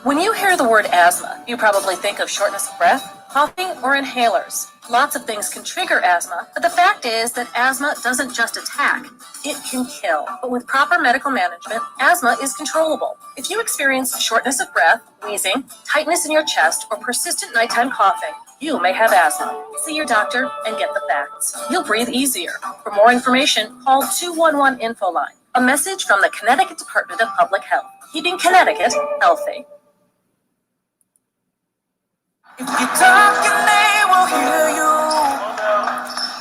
When you hear the word asthma, you probably think of shortness of breath, coughing, or inhalers. Lots of things can trigger asthma, but the fact is that asthma doesn't just attack, it can kill. But with proper medical management, asthma is controllable. If you experience shortness of breath, wheezing, tightness in your chest, or persistent nighttime coughing, you may have asthma. See your doctor and get the facts. You'll breathe easier. For more information, call 211 Info Line. A message from the Connecticut Department of Public Health, keeping Connecticut healthy.
If you talk and they will hear you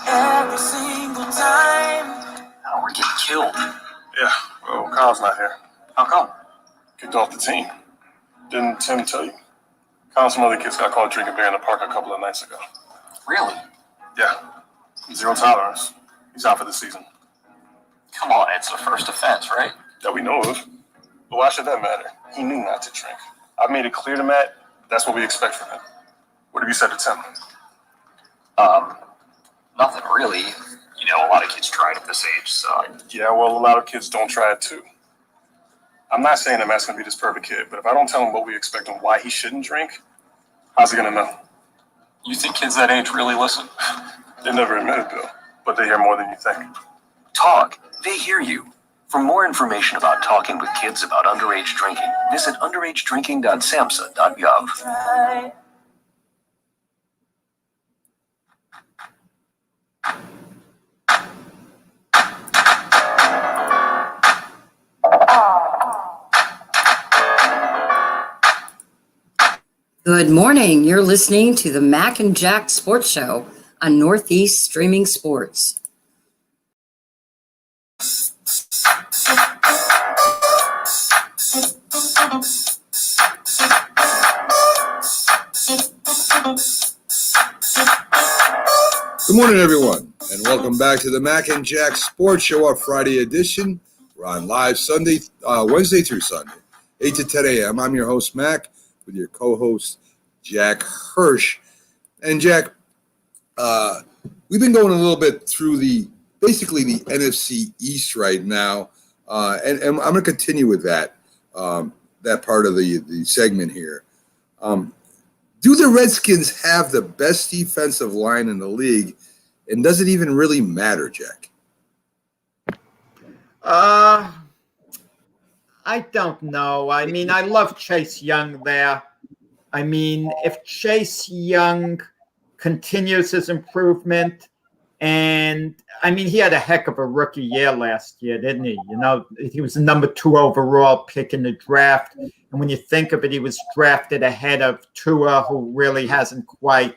every single time.
Oh, we're getting killed.
Yeah, well, Kyle's not here.
How come?
Kicked off the team. Didn't Tim tell you? Kyle and some other kids got caught drinking beer in the park a couple of nights ago.
Really?
Yeah. Zero tolerance. He's out for the season.
Come on, it's the first offense, right?
That we know of. But why should that matter? He knew not to drink. I've made it clear to Matt that's what we expect from him. What have you said to Tim?
Nothing really. You know, a lot of kids try it at this age, so.
Yeah, well, a lot of kids don't try it too. I'm not saying that Matt's going to be this perfect kid, but if I don't tell him what we expect and why he shouldn't drink, how's he going to know?
You think kids that age really listen?
They never admit it, Bill, but they hear more than you think.
Talk. They hear you. For more information about talking with kids about underage drinking, visit underagedrinking.samhsa.gov.
Try.
Good morning. You're listening to the Mac and Jack Sports Show on Northeast Streaming Sports.
Good morning, everyone, and welcome back to the Mac and Jack Sports Show, our Friday edition. We're on live Wednesday through Sunday, 8 to 10 a.m. I'm your host, Mac, with your co-host, Jack Hirsch. And Jack, we've been going a little bit through basically the NFC East right now, and I'm going to continue with that part of the segment here. Do the Redskins have the best defensive line in the league, and does it even really matter, Jack?
I don't know. I mean, I love Chase Young there. I mean, if Chase Young continues his improvement. And I mean, he had a heck of a rookie year last year, didn't he? You know, he was the number 2 overall pick in the draft. And when you think of it, he was drafted ahead of Tua, who really hasn't quite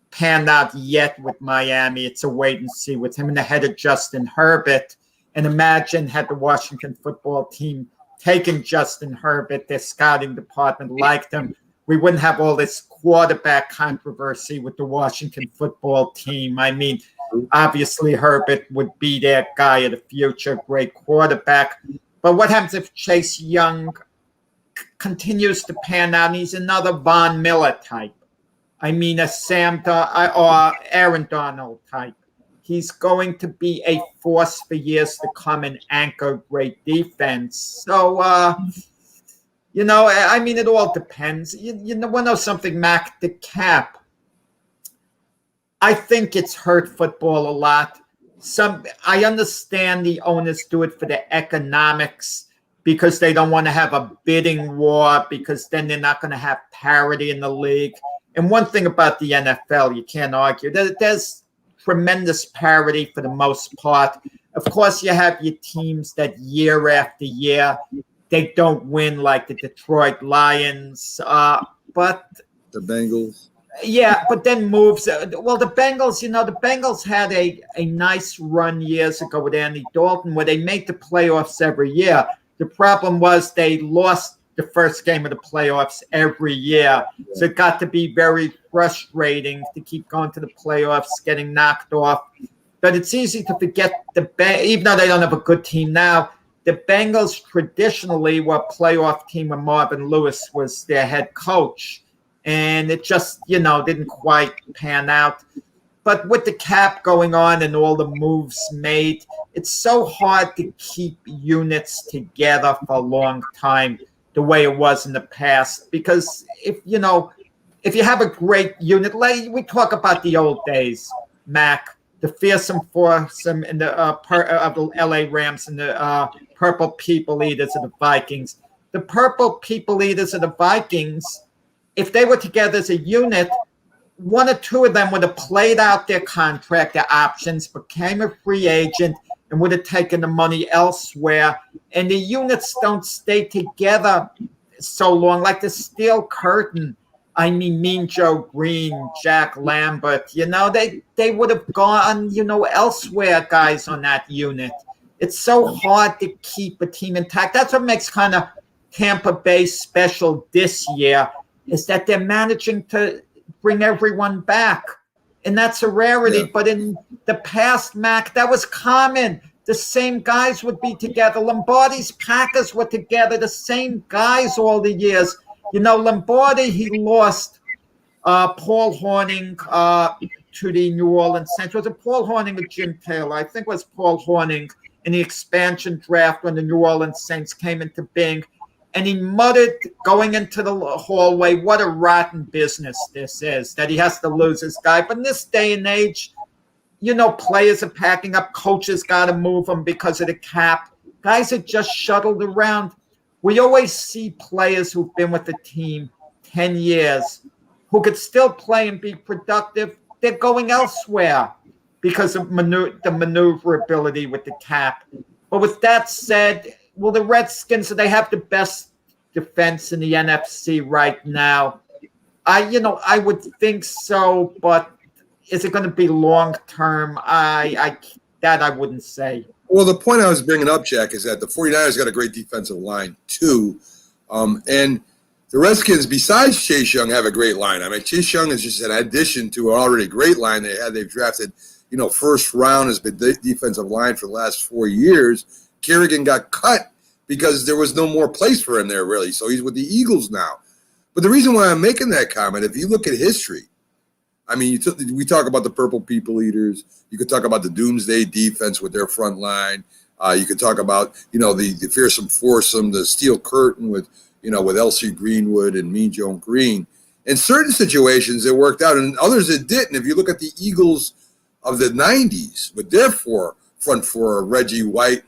panned out yet with Miami. It's a wait and see with him, and ahead of Justin Herbert. And imagine had the Washington football team taken Justin Herbert, their scouting department liked him, we wouldn't have all this quarterback controversy with the Washington football team. I mean, obviously Herbert would be their guy of the future, great quarterback. But what happens if Chase Young continues to pan out and he's another Von Miller type? I mean, a or Aaron Donald type. He's going to be a force for years to come and anchor great defense. So, you know, I mean, it all depends. You want to know something, Mac? The cap. I think it's hurt football a lot. I understand the owners do it for the economics because they don't want to have a bidding war, because then they're not going to have parity in the league. And one thing about the NFL, you can't argue, there's tremendous parity for the most part. Of course, you have your teams that year after year, they don't win, like the Detroit Lions, but
the Bengals.
Yeah, but then moves. Well, the Bengals, you know, the Bengals had a nice run years ago with Andy Dalton where they make the playoffs every year. The problem was they lost the first game of the playoffs every year. So it got to be very frustrating to keep going to the playoffs, getting knocked off. But it's easy to forget even though they don't have a good team now, the Bengals traditionally were a playoff team when Marvin Lewis was their head coach. And it just, you know, didn't quite pan out. But with the cap going on and all the moves made, it's so hard to keep units together for a long time the way it was in the past. Because if you have a great unit, like we talk about the old days, Mac, the fearsome foursome in the of the LA Rams and the purple people eaters of the Vikings. The purple people eaters of the Vikings, if they were together as a unit, one or two of them would have played out their contract, their options, became a free agent, and would have taken the money elsewhere. And the units don't stay together so long, like the Steel Curtain. I mean, Mean Joe Green, Jack Lambert, you know, they would have gone, you know, elsewhere, guys on that unit. It's so hard to keep a team intact. That's what makes kind of Tampa Bay special this year, is that they're managing to bring everyone back. And that's a rarity. Yeah. But in the past, Mac, that was common. The same guys would be together. Lombardi's Packers were together, the same guys all the years. You know, Lombardi, he lost Paul Hornung to the New Orleans Saints. Was it Paul Hornung or Jim Taylor? I think it was Paul Hornung in the expansion draft when the New Orleans Saints came into being. And he muttered going into the hallway, what a rotten business this is, that he has to lose his guy. But in this day and age, you know, players are packing up. Coaches got to move them because of the cap. Guys are just shuttled around. We always see players who've been with the team 10 years who could still play and be productive. They're going elsewhere because of the maneuverability with the cap. But with that said, well, the Redskins, they have the best defense in the NFC right now. I would think so, but is it going to be long term? I wouldn't say.
Well, the point I was bringing up, Jack, is that the 49ers got a great defensive line too, and the Redskins, besides Chase Young, have a great line. I mean, Chase Young is just an addition to an already great line they had. They've drafted, you know, first round has been defensive line for the last 4 years. Kerrigan got cut because there was no more place for him there, really. So he's with the Eagles now. But the reason why I'm making that comment, if you look at history, I mean, we talk about the purple people eaters. You could talk about the doomsday defense with their front line. You could talk about, you know, the fearsome foursome, the Steel Curtain with, you know, with L.C. Greenwood and Mean Joe Green. In certain situations, it worked out, and in others it didn't. If you look at the Eagles of the 90s with their front four, Reggie White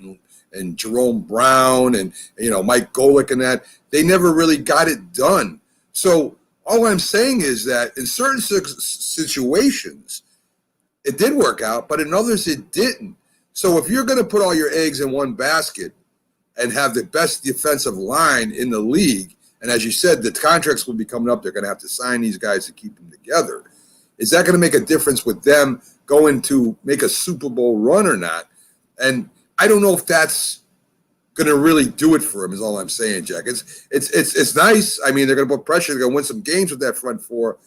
and Jerome Brown and, you know, Mike Golick and that, they never really got it done. So all I'm saying is that in certain situations, it did work out, but in others it didn't. So if you're going to put all your eggs in one basket and have the best defensive line in the league, and as you said, the contracts will be coming up, they're going to have to sign these guys to keep them together. Is that going to make a difference with them going to make a Super Bowl run or not? And I don't know if that's going to really do it for him, is all I'm saying, Jack. It's nice. I mean, they're going to put pressure. They're going to win some games with that front four.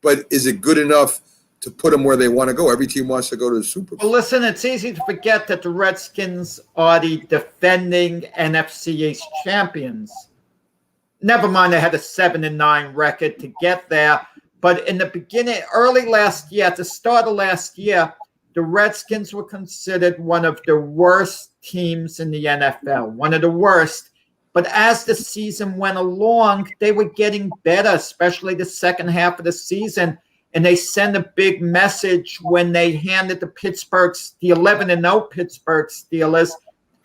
But is it good enough to put them where they want to go? Every team wants to go to the Super Bowl.
Well, listen, it's easy to forget that the Redskins are the defending NFC East champions. Never mind, they had a 7-9 record to get there. But in the beginning, early last year, at the start of last year, the Redskins were considered one of the worst teams in the NFL, one of the worst. But as the season went along, they were getting better, especially the second half of the season. And they sent a big message when they handed the 11-0 Pittsburgh Steelers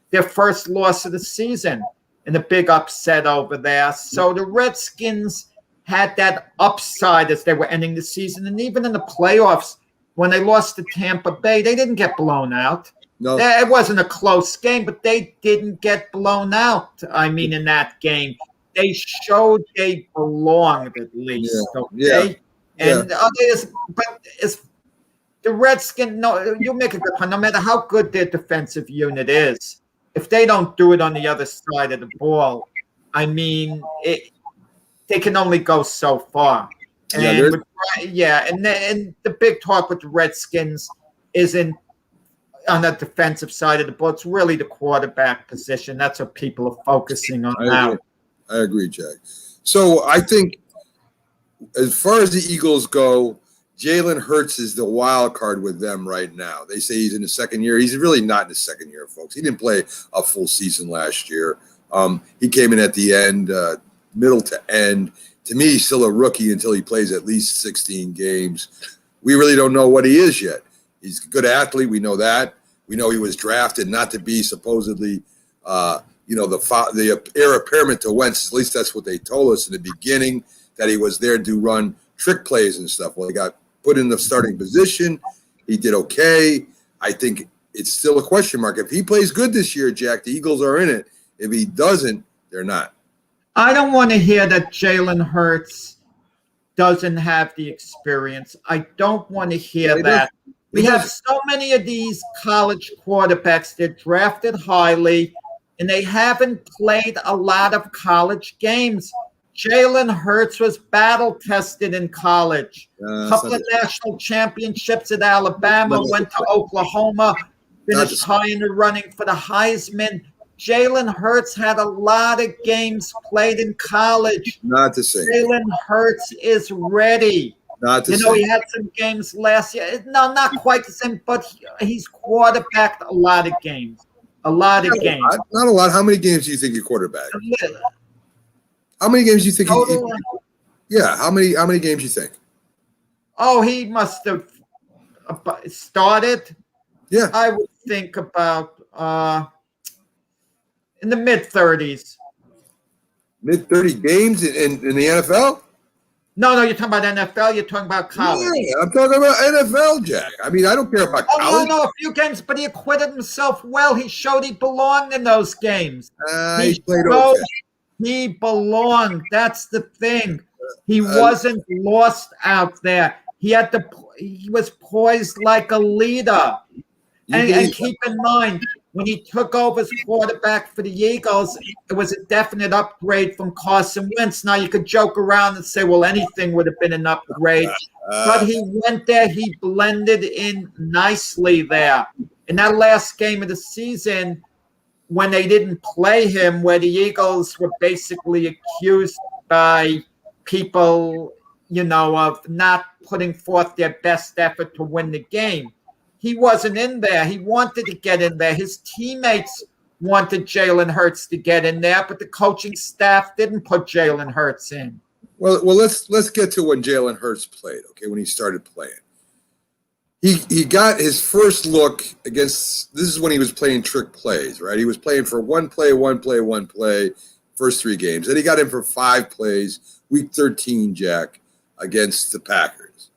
their first loss of the season in a big upset over there. So the Redskins had that upside as they were ending the season. And even in the playoffs, when they lost to Tampa Bay, they didn't get blown out.
No.
It wasn't a close game, but they didn't get blown out. I mean, in that game, they showed they belonged at least.
Yeah.
Okay? And the Redskins, no, you make a good point. No matter how good their defensive unit is, if they don't do it on the other side of the ball, I mean, they can only go so far. And and the big talk with the Redskins isn't on the defensive side of the ball. It's really the quarterback position. That's what people are focusing on now.
I agree, Jack. So I think as far as the Eagles go, Jalen Hurts is the wild card with them right now. They say he's in his second year. He's really not in his second year, folks. He didn't play a full season last year. He came in at the end, middle to end. To me, he's still a rookie until he plays at least 16 games. We really don't know what he is yet. He's a good athlete. We know that. We know he was drafted not to be supposedly, the heir apparent to Wentz. At least that's what they told us in the beginning, that he was there to run trick plays and stuff. Well, he got put in the starting position. He did okay. I think it's still a question mark. If he plays good this year, Jack, the Eagles are in it. If he doesn't, they're not.
I don't want to hear that Jalen Hurts doesn't have the experience. I don't want to hear that. We have so many of these college quarterbacks. They're drafted highly, and they haven't played a lot of college games. Jalen Hurts was battle-tested in college. A couple of national championships at Alabama, went to Oklahoma, finished high in the running for the Heisman. Jalen Hurts had a lot of games played in college.
Not the same.
Jalen Hurts is ready.
Not the same.
He had some games last year. No, not quite the same, but he's quarterbacked a lot of games. A lot of games.
Not a lot. How many games do you think he quarterbacked? How many games do you think how many games do you think?
Oh, he must have started.
Yeah.
I would think about in the mid-30s.
Mid-30 games in the NFL?
No, you're talking about NFL. You're talking about college.
Yeah, I'm talking about NFL, Jack. I mean, I don't care about college.
No, a few games, but he acquitted himself well. He showed he belonged in those games.
He played okay.
He belonged. That's the thing. He wasn't lost out there. He was poised like a leader. And keep in mind, when he took over as quarterback for the Eagles, it was a definite upgrade from Carson Wentz. Now, you could joke around and say, well, anything would have been an upgrade. But he went there. He blended in nicely there. In that last game of the season, when they didn't play him, where the Eagles were basically accused by people, of not putting forth their best effort to win the game. He wasn't in there. He wanted to get in there. His teammates wanted Jalen Hurts to get in there, but the coaching staff didn't put Jalen Hurts in.
Well, let's get to when Jalen Hurts played, okay, when he started playing. He got his first look against – this is when he was playing trick plays, right? He was playing for one play, first 3 games. Then he got in for 5 plays, week 13, Jack. against the Packers.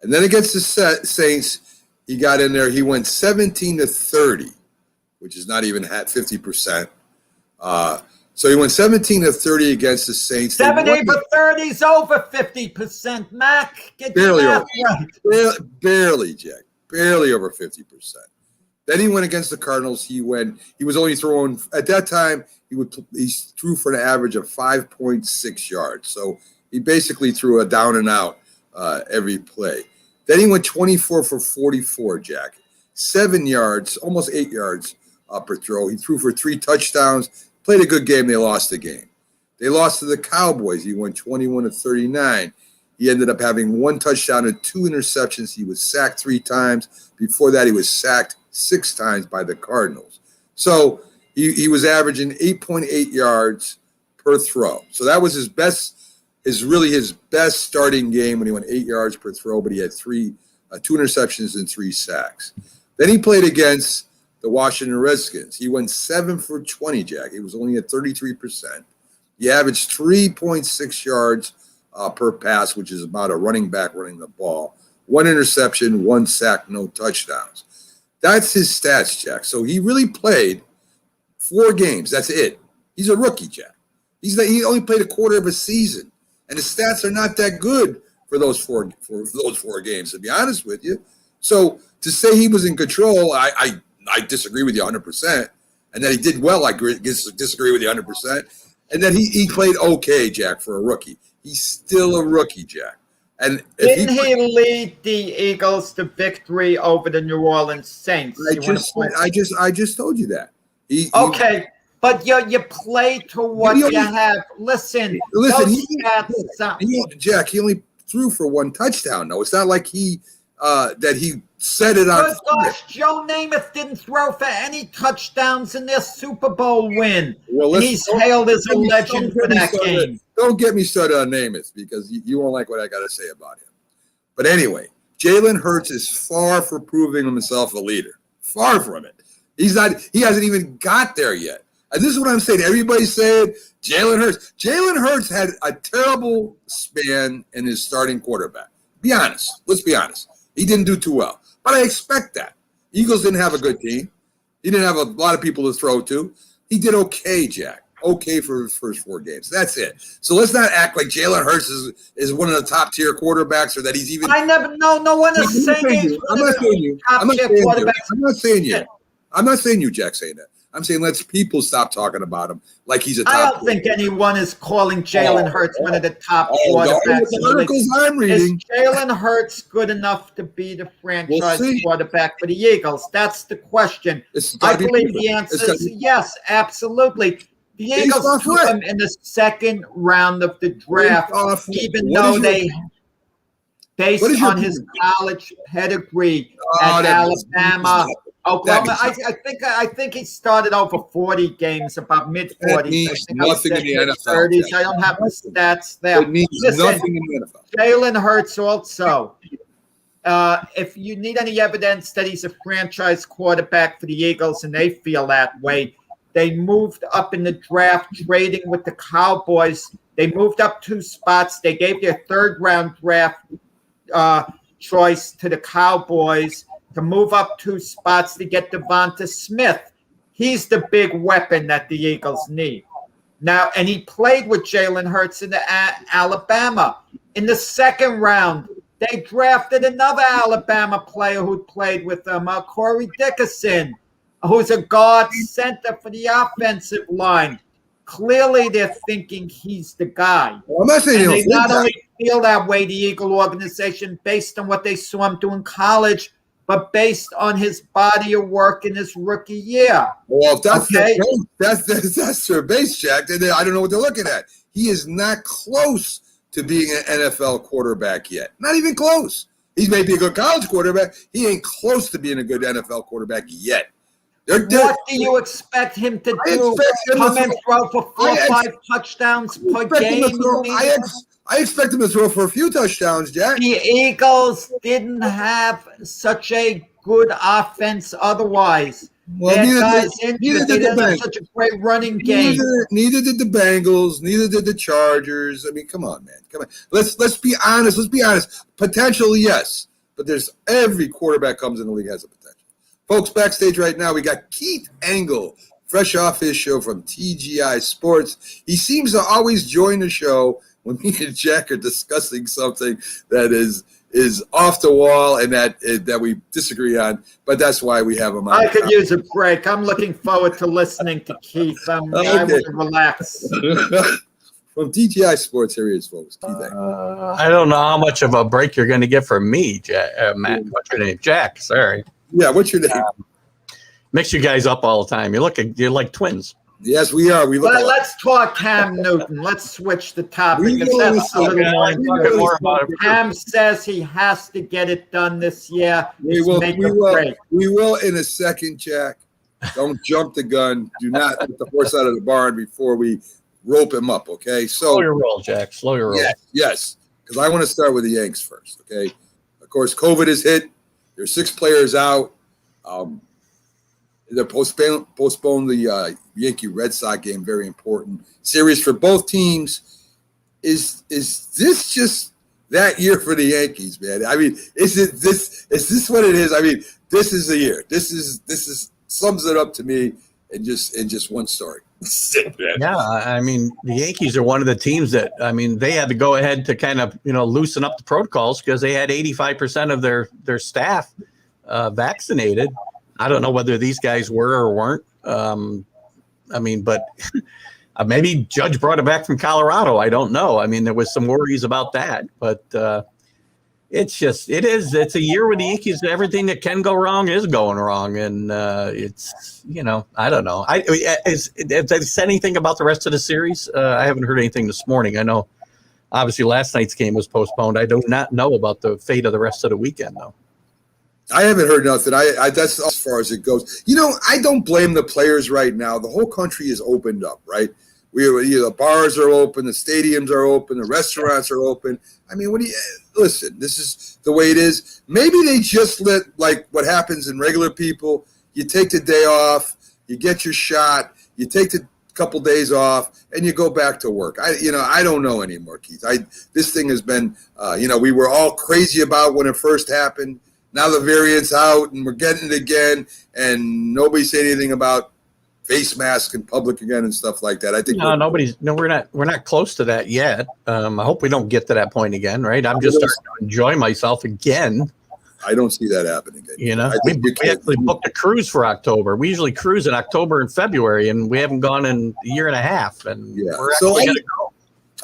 And then against the Saints, he got in there. He went 17-30, which is not even at 50%. So he went 17-30 against the Saints.
70 for 30 is over 50%. Mac, get your
Barely
math
over.
right.
Barely, Jack. Barely over 50%. Then he went against the Cardinals. He was only throwing at that time. He threw for an average of 5.6 yards. So he basically threw a down and out every play. Then he went 24 for 44, Jack. 7 yards, almost 8 yards per throw. He threw for 3 touchdowns. Played a good game. They lost the game. They lost to the Cowboys. He went 21-39. He ended up having 1 touchdown and 2 interceptions. He was sacked 3 times. Before that, he was sacked 6 times by the Cardinals. So he was averaging 8.8 yards per throw. So that was his best starting game when he went 8 yards per throw, but he had 2 interceptions and 3 sacks. Then he played against the Washington Redskins. He went 7 for 20, Jack. He was only at 33%. He averaged 3.6 yards per pass, which is about a running back running the ball. 1 interception, 1 sack, no touchdowns. That's his stats, Jack. So he really played 4 games. That's it. He's a rookie, Jack. He only played a quarter of a season, and his stats are not that good for those 4 games, to be honest with you. So to say he was in control, I disagree with you 100%, and that he did well, I disagree with you 100%, and that he played okay, Jack, for a rookie. He's still a rookie, Jack. And
didn't he lead the Eagles to victory over the New Orleans Saints?
I just told you that.
Okay, but you play to what you have. Listen,
Jack, he only threw for 1 touchdown. No, it's not like that he set it on.
Good gosh, Joe Namath didn't throw for any touchdowns in their Super Bowl win.
Well,
he's hailed as a legend for that game.
Don't get me started on Namath because you won't like what I got to say about him. But anyway, Jalen Hurts is far from proving himself a leader. Far from it. He's not. He hasn't even got there yet. And this is what I'm saying. Everybody's saying Jalen Hurts. Jalen Hurts had a terrible span in his starting quarterback. Be honest. Let's be honest. He didn't do too well. But I expect that. Eagles didn't have a good team. He didn't have a lot of people to throw to. He did okay, Jack. Okay for his first 4 games. That's it. So let's not act like Jalen Hurts is one of the top tier quarterbacks or that he's even.
I never. No one is saying.
I'm not saying you. I'm not saying you. I'm not saying you, Jack, saying that. I'm saying let's people stop talking about him like he's a top.
I don't think anyone is calling Jalen Hurts one of the top quarterbacks.
The articles I'm reading.
Is Jalen Hurts good enough to be the franchise quarterback for the Eagles? That's the question. I believe the answer is yes, absolutely. The Eagles took him in the 2nd round of the draft, even though they, based on his college pedigree at Alabama. Oklahoma, I think he started over 40 games, about mid-40s.
That means nothing in the NFL.
30s. I don't have the stats there.
It means nothing in the NFL.
Jalen Hurts also. If you need any evidence that he's a franchise quarterback for the Eagles and they feel that way, they moved up in the draft, trading with the Cowboys. They moved up 2 spots. They gave their 3rd-round draft choice to the Cowboys to move up 2 spots to get Devonta Smith. He's the big weapon that the Eagles need. Now, and he played with Jalen Hurts in Alabama. In the 2nd round, they drafted another Alabama player who played with them, Corey Dickerson, who's a guard center for the offensive line. Clearly, they're thinking he's the guy.
Well, I'm not saying
they not only feel that way, the Eagle organization, based on what they saw him do in college, but based on his body of work in his rookie year.
Well, that's their base, Jack. I don't know what they're looking at. He is not close to being an NFL quarterback yet. Not even close. He may be a good college quarterback. He ain't close to being a good NFL quarterback yet.
What do you expect him to do? Come and throw for 4 or 5 touchdowns per game?
I expect him to throw for a few touchdowns, Jack.
The Eagles didn't have such a good offense otherwise.
Well,
They had
neither
guys
did,
injured.
neither
They
did the
didn't have
Bengals.
such a great running game.
Neither did the Bengals. Neither did the Chargers. I mean, come on, man. Come on. Let's be honest. Let's be honest. Potential, yes, but there's every quarterback comes in the league has a potential. Folks, backstage right now, we got Keith Engel, fresh off his show from TGI Sports. He seems to always join the show when me and Jack are discussing something that is off the wall and that we disagree on, but that's why we have him on.
I could use a break. I'm looking forward to listening to Keith. I want to relax.
From TGI Sports, here he is, folks. Keith Engel.
I don't know how much of a break you're going to get from me, Matt. What's your name? Jack. Sorry.
Yeah, what's your name?
Mix you guys up all the time. You're like twins.
Yes, we are. We look.
Well, let's talk Cam Newton. Let's switch the topic.
We
Let's
will
have
listen.
a little more
We will
news.
more about it.
Cam says he has to get it done this year.
We
It's
will.
make
We
or
will.
break.
We will in a second, Jack. Don't jump the gun. Do not put the horse out of the barn before we rope him up. Okay.
Slow
So
your roll, Jack. Slow your roll.
yes, because I want to start with the Yanks first. Okay. Of course, COVID has hit. There's 6 players out. They postponed the Yankee Red Sox game. Very important series for both teams. Is this just that year for the Yankees, man? I mean, is this what it is? I mean, this is the year. This is sums it up to me in just one story.
Yeah, I mean, the Yankees are one of the teams that, I mean, they had to go ahead to kind of, loosen up the protocols because they had 85% of their staff vaccinated. I don't know whether these guys were or weren't. I mean, but maybe Judge brought it back from Colorado. I don't know. I mean, there was some worries about that, but it's a year with the Yankees. Everything that can go wrong is going wrong. And it's, I don't know. Has they said anything about the rest of the series? I haven't heard anything this morning. I know obviously last night's game was postponed. I do not know about the fate of the rest of the weekend though.
I haven't heard nothing. I that's as far as it goes. I don't blame the players right now. The whole country is opened up, right? The bars are open, the stadiums are open, the restaurants are open. I mean, listen, this is the way it is. Maybe they just let, like what happens in regular people, you take the day off, you get your shot, you take the couple days off, and you go back to work. I don't know anymore, Keith. This thing has been, we were all crazy about when it first happened. Now the variant's out, and we're getting it again, and nobody said anything about face masks in public again and stuff like that. I think
we're not close to that yet. I hope we don't get to that point again, right? I'm just starting to enjoy myself again.
I don't see that happening again.
We actually booked a cruise for October. We usually cruise in October and February, and we haven't gone in a year and a half. And we're actually going to go.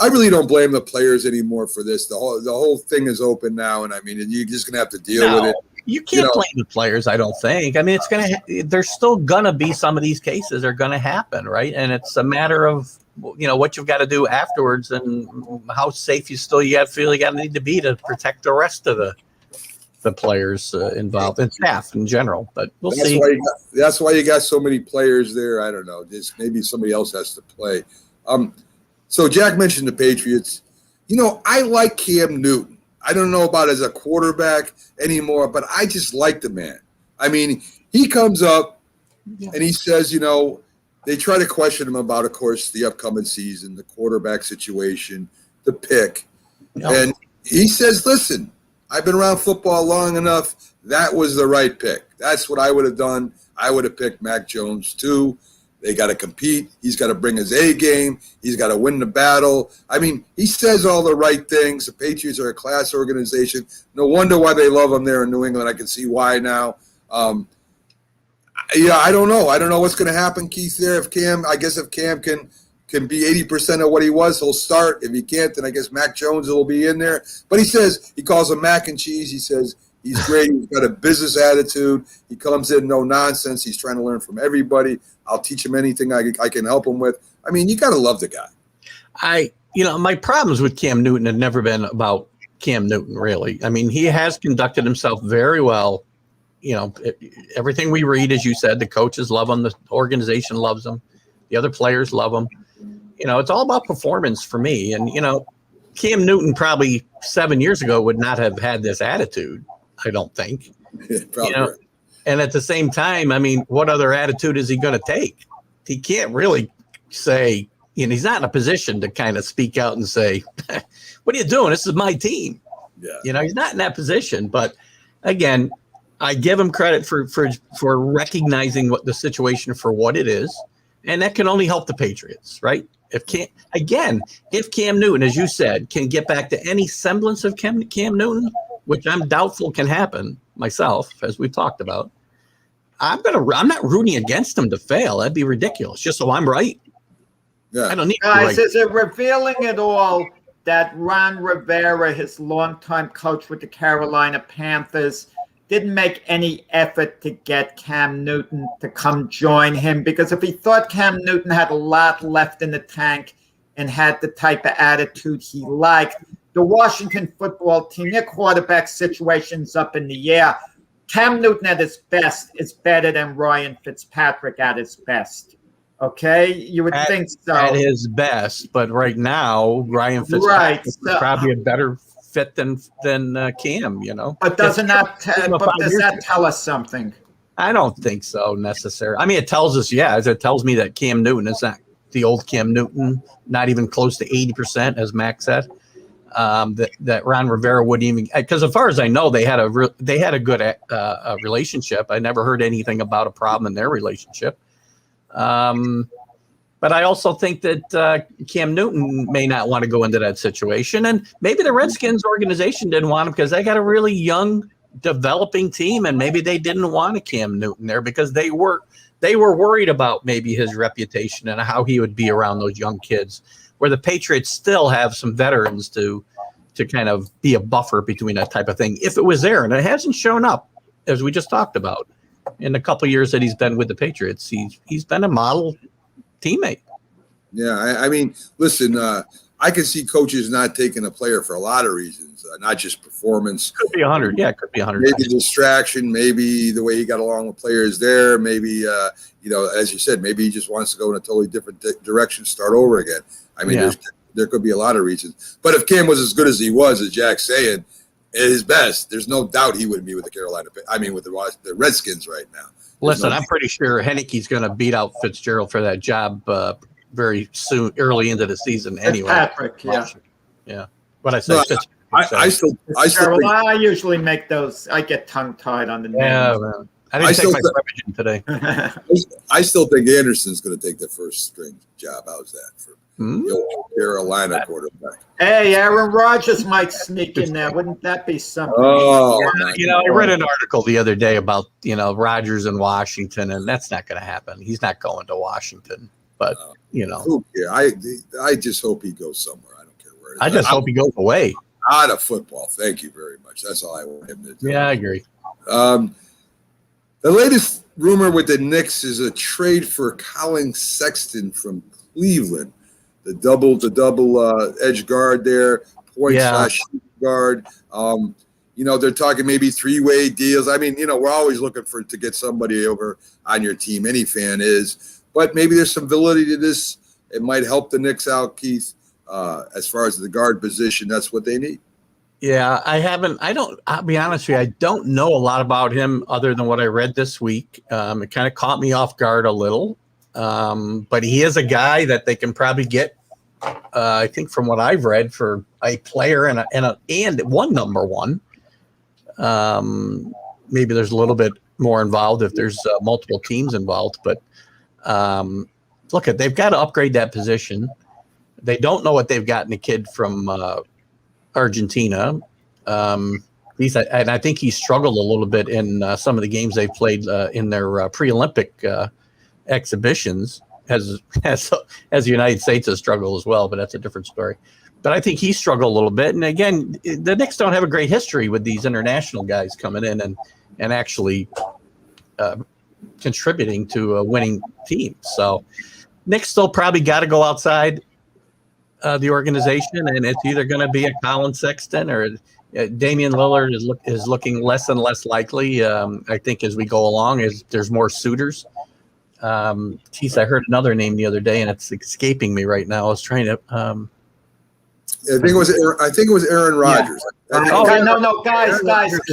I really don't blame the players anymore for this. The whole thing is open now, and I mean, you're just gonna have to deal with it.
You can't blame the players, I don't think. I mean, there's still gonna be some of these cases are gonna happen, right? And it's a matter of what you've got to do afterwards and how safe you need to be to protect the rest of the players involved and staff in general. But we'll see.
That's why you got so many players there. I don't know. Just maybe somebody else has to play. So Jack mentioned the Patriots. I like Cam Newton. I don't know about as a quarterback anymore, but I just like the man. I mean, he comes up and he says, they try to question him about, of course, the upcoming season, the quarterback situation, the pick. Yep. And he says, listen, I've been around football long enough. That was the right pick. That's what I would have done. I would have picked Mac Jones too. They got to compete. He's got to bring his A game. He's got to win the battle. I mean, he says all the right things. The Patriots are a class organization. No wonder why they love him there in New England. I can see why now. I don't know. I don't know what's going to happen, Keith, there. If Cam can be 80% of what he was, he'll start. If he can't, then I guess Mac Jones will be in there. But he calls him mac and cheese. He says he's great. He's got a business attitude. He comes in no nonsense. He's trying to learn from everybody. I'll teach him anything I can help him with. I mean, you got to love the guy.
My problems with Cam Newton have never been about Cam Newton, really. I mean, he has conducted himself very well. Everything we read, as you said, the coaches love him. The organization loves him. The other players love him. It's all about performance for me. And, Cam Newton probably 7 years ago would not have had this attitude, I don't think.
Probably.
And at the same time, I mean, what other attitude is he going to take? He can't really say, he's not in a position to kind of speak out and say, what are you doing? This is my team.
Yeah.
He's not in that position. But again, I give him credit for recognizing what the situation for what it is. And that can only help the Patriots, right? If Cam Newton, as you said, can get back to any semblance of Cam Newton, which I'm doubtful can happen myself, as we've talked about, I'm not rooting against him to fail. That'd be ridiculous. Just so I'm right.
Yeah.
I don't need
Guys,
to
is it revealing at all that Ron Rivera, his longtime coach with the Carolina Panthers, didn't make any effort to get Cam Newton to come join him? Because if he thought Cam Newton had a lot left in the tank and had the type of attitude he liked, the Washington football team, their quarterback situation's up in the air. Cam Newton at his best is better than Ryan Fitzpatrick at his best. Okay? You would think so.
At his best, but right now, Ryan Fitzpatrick is probably a better fit than Cam,
But does that tell us something?
I don't think so necessarily. I mean, it tells us, it tells me that Cam Newton is not the old Cam Newton, not even close to 80%, as Max said. That Ron Rivera wouldn't even, because as far as I know, they had a good relationship. I never heard anything about a problem in their relationship. But I also think that Cam Newton may not want to go into that situation, and maybe the Redskins organization didn't want him because they got a really young, developing team, and maybe they didn't want a Cam Newton there because they were worried about maybe his reputation and how he would be around those young kids. Where the Patriots still have some veterans to kind of be a buffer between that type of thing, if it was there. And it hasn't shown up, as we just talked about, in a couple of years that he's been with the Patriots. He's been a model teammate.
Yeah, I mean, listen, I can see coaches not taking a player for a lot of reasons, not just performance.
Could be 100. Yeah, could be 100.
Maybe distraction, maybe the way he got along with players there, maybe, as you said, maybe he just wants to go in a totally different direction, start over again. I mean, there could be a lot of reasons. But if Cam was as good as he was, as Jack's saying, at his best, there's no doubt he wouldn't be with the Redskins right now.
Listen, I'm pretty sure Heineke's going to beat out Fitzgerald for that job very soon, early into the season anyway.
Patrick,
yeah. But I said
I still think,
I usually make those. I get tongue tied on the names.
Yeah, man. I didn't take my Prevagen today.
I still think Anderson's going to take the first string job. How's that for the old Carolina quarterback?
Hey, Aaron Rodgers might sneak in there. Wouldn't that be something?
Oh,
I read an article the other day about Rodgers in Washington, and that's not going to happen. He's not going to Washington. But
who cares? I just hope he goes somewhere. I don't care where.
I just hope he goes away.
Out of football. Thank you very much. That's all I want him to do.
Yeah, I agree.
The latest rumor with the Knicks is a trade for Colin Sexton from Cleveland. The double edge guard there, point/shoot guard. They're talking maybe three-way deals. I mean, we're always looking to get somebody over on your team. Any fan is. But maybe there's some validity to this. It might help the Knicks out, Keith. As far as the guard position, that's what they need.
Yeah, I'll be honest with you, I don't know a lot about him other than what I read this week. It kind of caught me off guard a little. But he is a guy that they can probably get, I think from what I've read, for a player and one number one. Maybe there's a little bit more involved if there's multiple teams involved. But they've got to upgrade that position. They don't know what they've gotten a kid from Argentina. And I think he struggled a little bit in some of the games they played in their pre-Olympic exhibitions, as the United States has struggled as well, but that's a different story. But I think he struggled a little bit. And again, the Knicks don't have a great history with these international guys coming in and actually contributing to a winning team. So Knicks still probably got to go outside the organization, and it's either going to be a Colin Sexton or Damian Lillard is looking less and less likely. I think as we go along, as there's more suitors. I heard another name the other day, and it's escaping me right now. I was trying to.
I think it was Aaron Rodgers.
No, guys.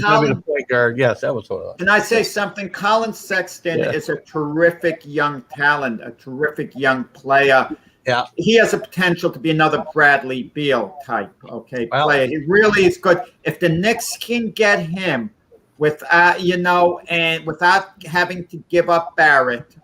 Colin, point guard. Yes, that was what it was.
Can I say something? Colin Sexton
Yeah.
is a terrific young talent, a terrific young player.
Yeah.
He has a potential to be another Bradley Beal type, player. He really is good. If the Knicks can get him without, and without having to give up Barrett,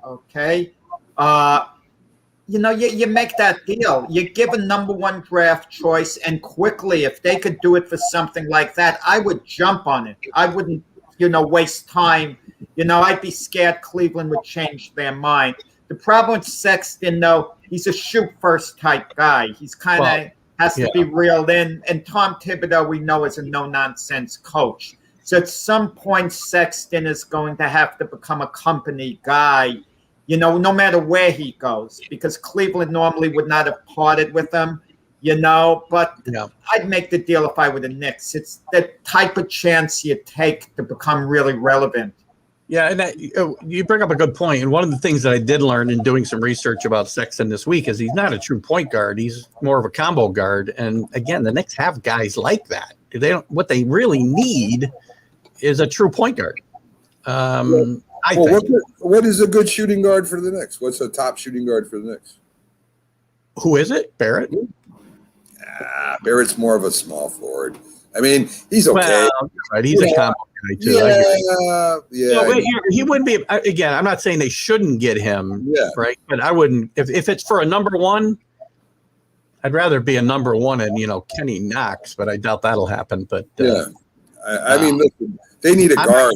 you make that deal. You give a number one draft choice, and quickly, if they could do it for something like that, I would jump on it. I wouldn't, waste time. I'd be scared Cleveland would change their mind. The problem with Sexton, though, he's a shoot first type guy. He's kind of has to be reeled in. And Tom Thibodeau, we know, is a no nonsense coach. So at some point, Sexton is going to have to become a company guy, no matter where he goes, because Cleveland normally would not have parted with him, but I'd make the deal if I were the Knicks. It's the type of chance you take to become really relevant.
Yeah, and you bring up a good point. And one of the things that I did learn in doing some research about Sexton this week is he's not a true point guard. He's more of a combo guard. And again, the Knicks have guys like that. What they really need is a true point guard. I think.
What is a good shooting guard for the Knicks? What's a top shooting guard for the Knicks?
Who is it? Barrett?
Barrett's more of a small forward. I mean, he's okay.
Well, right. He's a combo guy too.
Yeah.
He wouldn't be. Again, I'm not saying they shouldn't get him. Yeah. Right. But I wouldn't. If it's for a number one, I'd rather be a number one and Kenny Knox. But I doubt that'll happen. But
I mean, listen, they need a guard.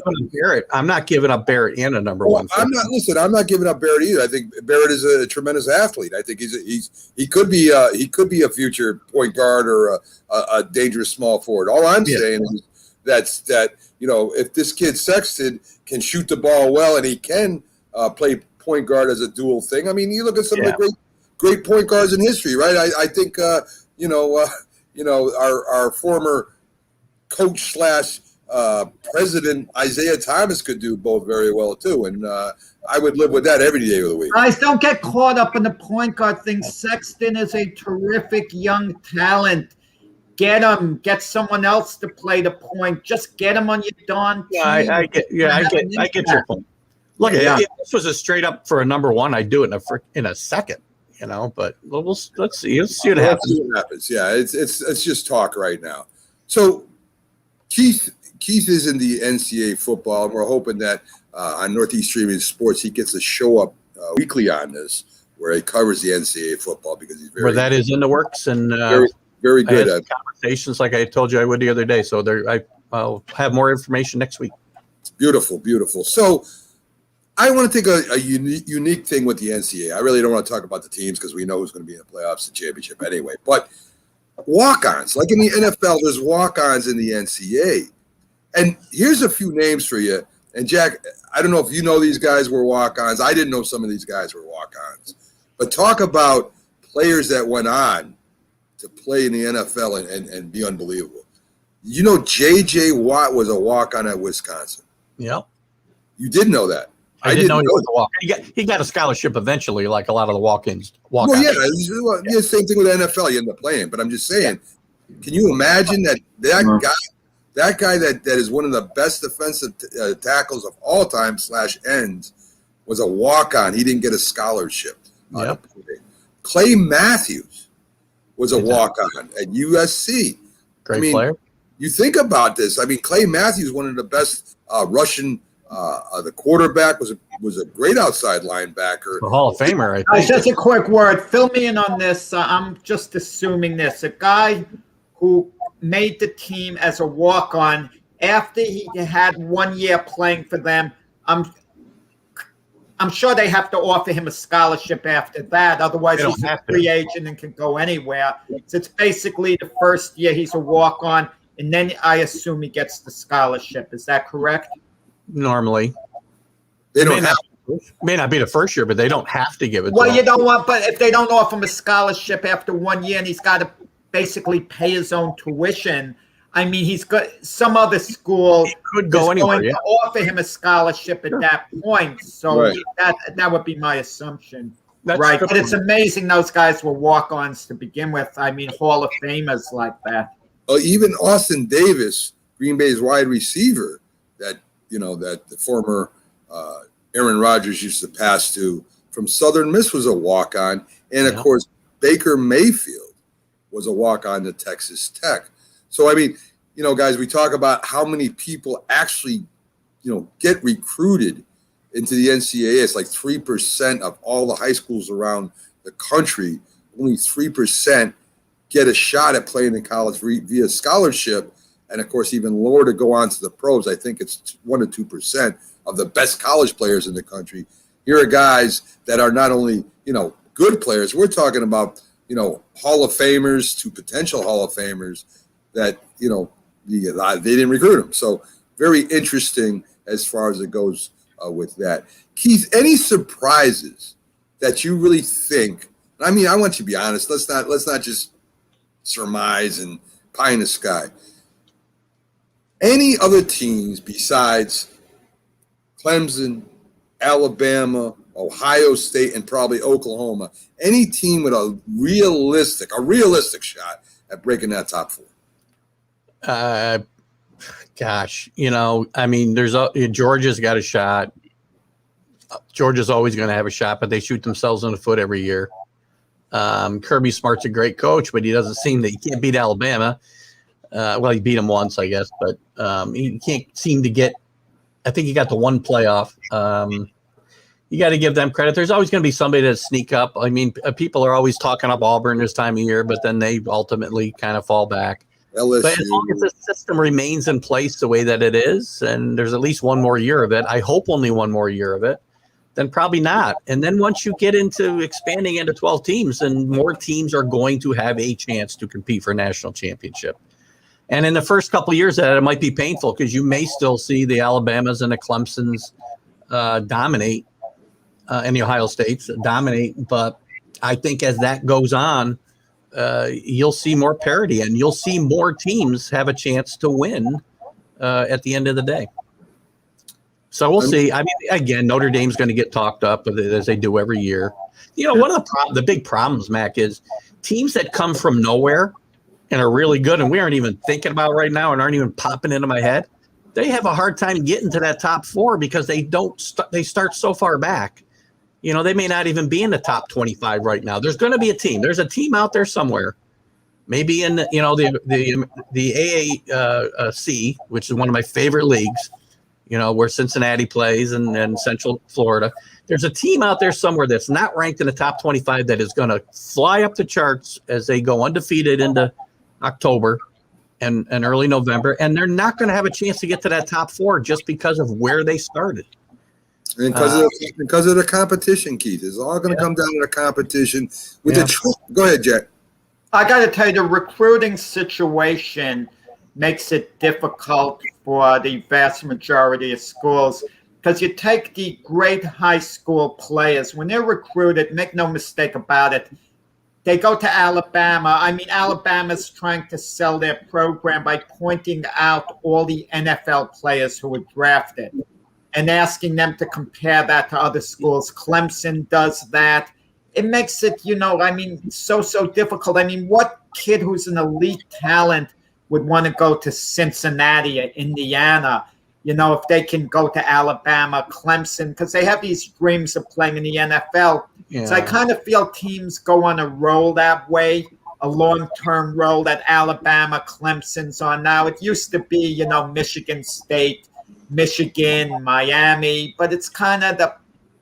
I'm not giving up Barrett and a number one.
I'm not giving up Barrett either. I think Barrett is a tremendous athlete. I think he could be a future point guard or a dangerous small forward. All I'm saying is that if this kid Sexton can shoot the ball well and he can play point guard as a dual thing. I mean, you look at some of the great point guards in history, right? I think our former coach / president Isaiah Thomas could do both very well too, and I would live with that every day of the week.
Guys, don't get caught up in the point guard thing. Sexton is a terrific young talent. Get him. Get someone else to play the point. Just get him on your darn team.
I get your point. Look, if this was a straight up for a number one, I'd do it in a second. But let's see. Let's see what happens.
Yeah, it's just talk right now. So Keith is in the NCAA football, and we're hoping that on Northeast Streaming Sports he gets a show up weekly on this, where he covers the NCAA football because he's
where that is in the works and
very good.
I had conversations like I told you I would the other day. So I'll have more information next week.
Beautiful. So I want to take a unique thing with the NCAA. I really don't want to talk about the teams because we know who's going to be in the playoffs and championship anyway. But walk-ons, like in the NFL, there's walk-ons in the NCAA. And here's a few names for you. And Jack, I don't know if you know these guys were walk-ons. I didn't know some of these guys were walk-ons. But talk about players that went on to play in the NFL and be unbelievable. J.J. Watt was a walk-on at Wisconsin.
Yeah.
You did know that.
I didn't know he was a walk. He got a scholarship eventually, like a lot of the walk-ins.
Well, same thing with the NFL. You end up playing, but I'm just saying. Can you imagine that guy that is one of the best defensive tackles of all time / ends was a walk-on? He didn't get a scholarship. Clay Matthews was a walk-on at USC.
Great player.
You think about this. I mean, Clay Matthews, one of the best Russian. The quarterback was a great outside linebacker.
A Hall of Famer, I think.
Just a quick word. Fill me in on this. I'm just assuming this. A guy who made the team as a walk-on after he had 1 year playing for them. I'm sure they have to offer him a scholarship after that. Otherwise, he's a free agent and can go anywhere. So it's basically the first year he's a walk-on, and then I assume he gets the scholarship. Is that correct?
Normally,
they don't have.
May not be the first year, but they don't have to give it.
Well, you don't want, but if they don't offer him a scholarship after 1 year and he's got to basically pay his own tuition, I mean, he's got some other school
could go anywhere.
Going to offer him a scholarship at that point. So that would be my assumption. Right, but it's amazing those guys were walk-ons to begin with. I mean, Hall of Famers like that.
Even Austin Davis, Green Bay's wide receiver, that the former Aaron Rodgers used to pass to from Southern Miss, was a walk-on, and of course Baker Mayfield was a walk-on to Texas Tech. So I mean, guys, we talk about how many people actually, get recruited into the NCAA. It's like 3% of all the high schools around the country. Only 3% get a shot at playing in college via scholarship. And of course, even lower to go on to the pros. I think it's 1 to 2% of the best college players in the country. Here are guys that are not only, good players. We're talking about, Hall of Famers to potential Hall of Famers that, they didn't recruit them. So very interesting as far as it goes with that. Keith, any surprises that you really think? I mean, I want you to be honest. Let's not just surmise and pie in the sky. Any other teams besides Clemson, Alabama, Ohio State, and probably Oklahoma, any team with a realistic shot at breaking that top 4?
Gosh, I mean, Georgia's got a shot. Georgia's always going to have a shot, but they shoot themselves in the foot every year. Kirby Smart's a great coach, but he can't beat Alabama. Well, he beat them once, I guess, but he can't seem to get. I think he got the one playoff. You got to give them credit. There's always going to be somebody that sneak up. I mean, people are always talking up Auburn this time of year, but then they ultimately kind of fall back.
LSU.
But as long as the system remains in place the way that it is, and there's at least one more year of it, I hope only one more year of it, then probably not. And then once you get into expanding into 12 teams, then more teams are going to have a chance to compete for a national championship. And in the first couple of years of that, it might be painful because you may still see the Alabamas and the Clemsons dominate, and the Ohio States dominate. But I think as that goes on, you'll see more parity and you'll see more teams have a chance to win at the end of the day. So we'll see. I mean, again, Notre Dame's going to get talked up as they do every year. One of the big problems, Mac, is teams that come from nowhere and are really good, and we aren't even thinking about right now and aren't even popping into my head. They have a hard time getting to that top 4 because they start so far back. They may not even be in the top 25 right now. There's going to be a team. There's a team out there somewhere, maybe in the AAC, which is one of my favorite leagues. Where Cincinnati plays and Central Florida. There's a team out there somewhere that's not ranked in the top 25 that is going to fly up the charts as they go undefeated into October and early November, and they're not going to have a chance to get to that top 4 just because of where they started.
And because of the competition, Keith, it's all going to come down to the competition. Go ahead, Jack.
I got to tell you, the recruiting situation makes it difficult for the vast majority of schools because you take the great high school players, when they're recruited, make no mistake about it, they go to Alabama. I mean, Alabama's trying to sell their program by pointing out all the NFL players who were drafted and asking them to compare that to other schools. Clemson does that. It makes it, so difficult. I mean, what kid who's an elite talent would want to go to Cincinnati or Indiana, if they can go to Alabama, Clemson, because they have these dreams of playing in the NFL. Yeah. So I kind of feel teams go on a roll that way, a long-term roll that Alabama, Clemson's on now. It used to be, Michigan State, Michigan, Miami, but it's kind of the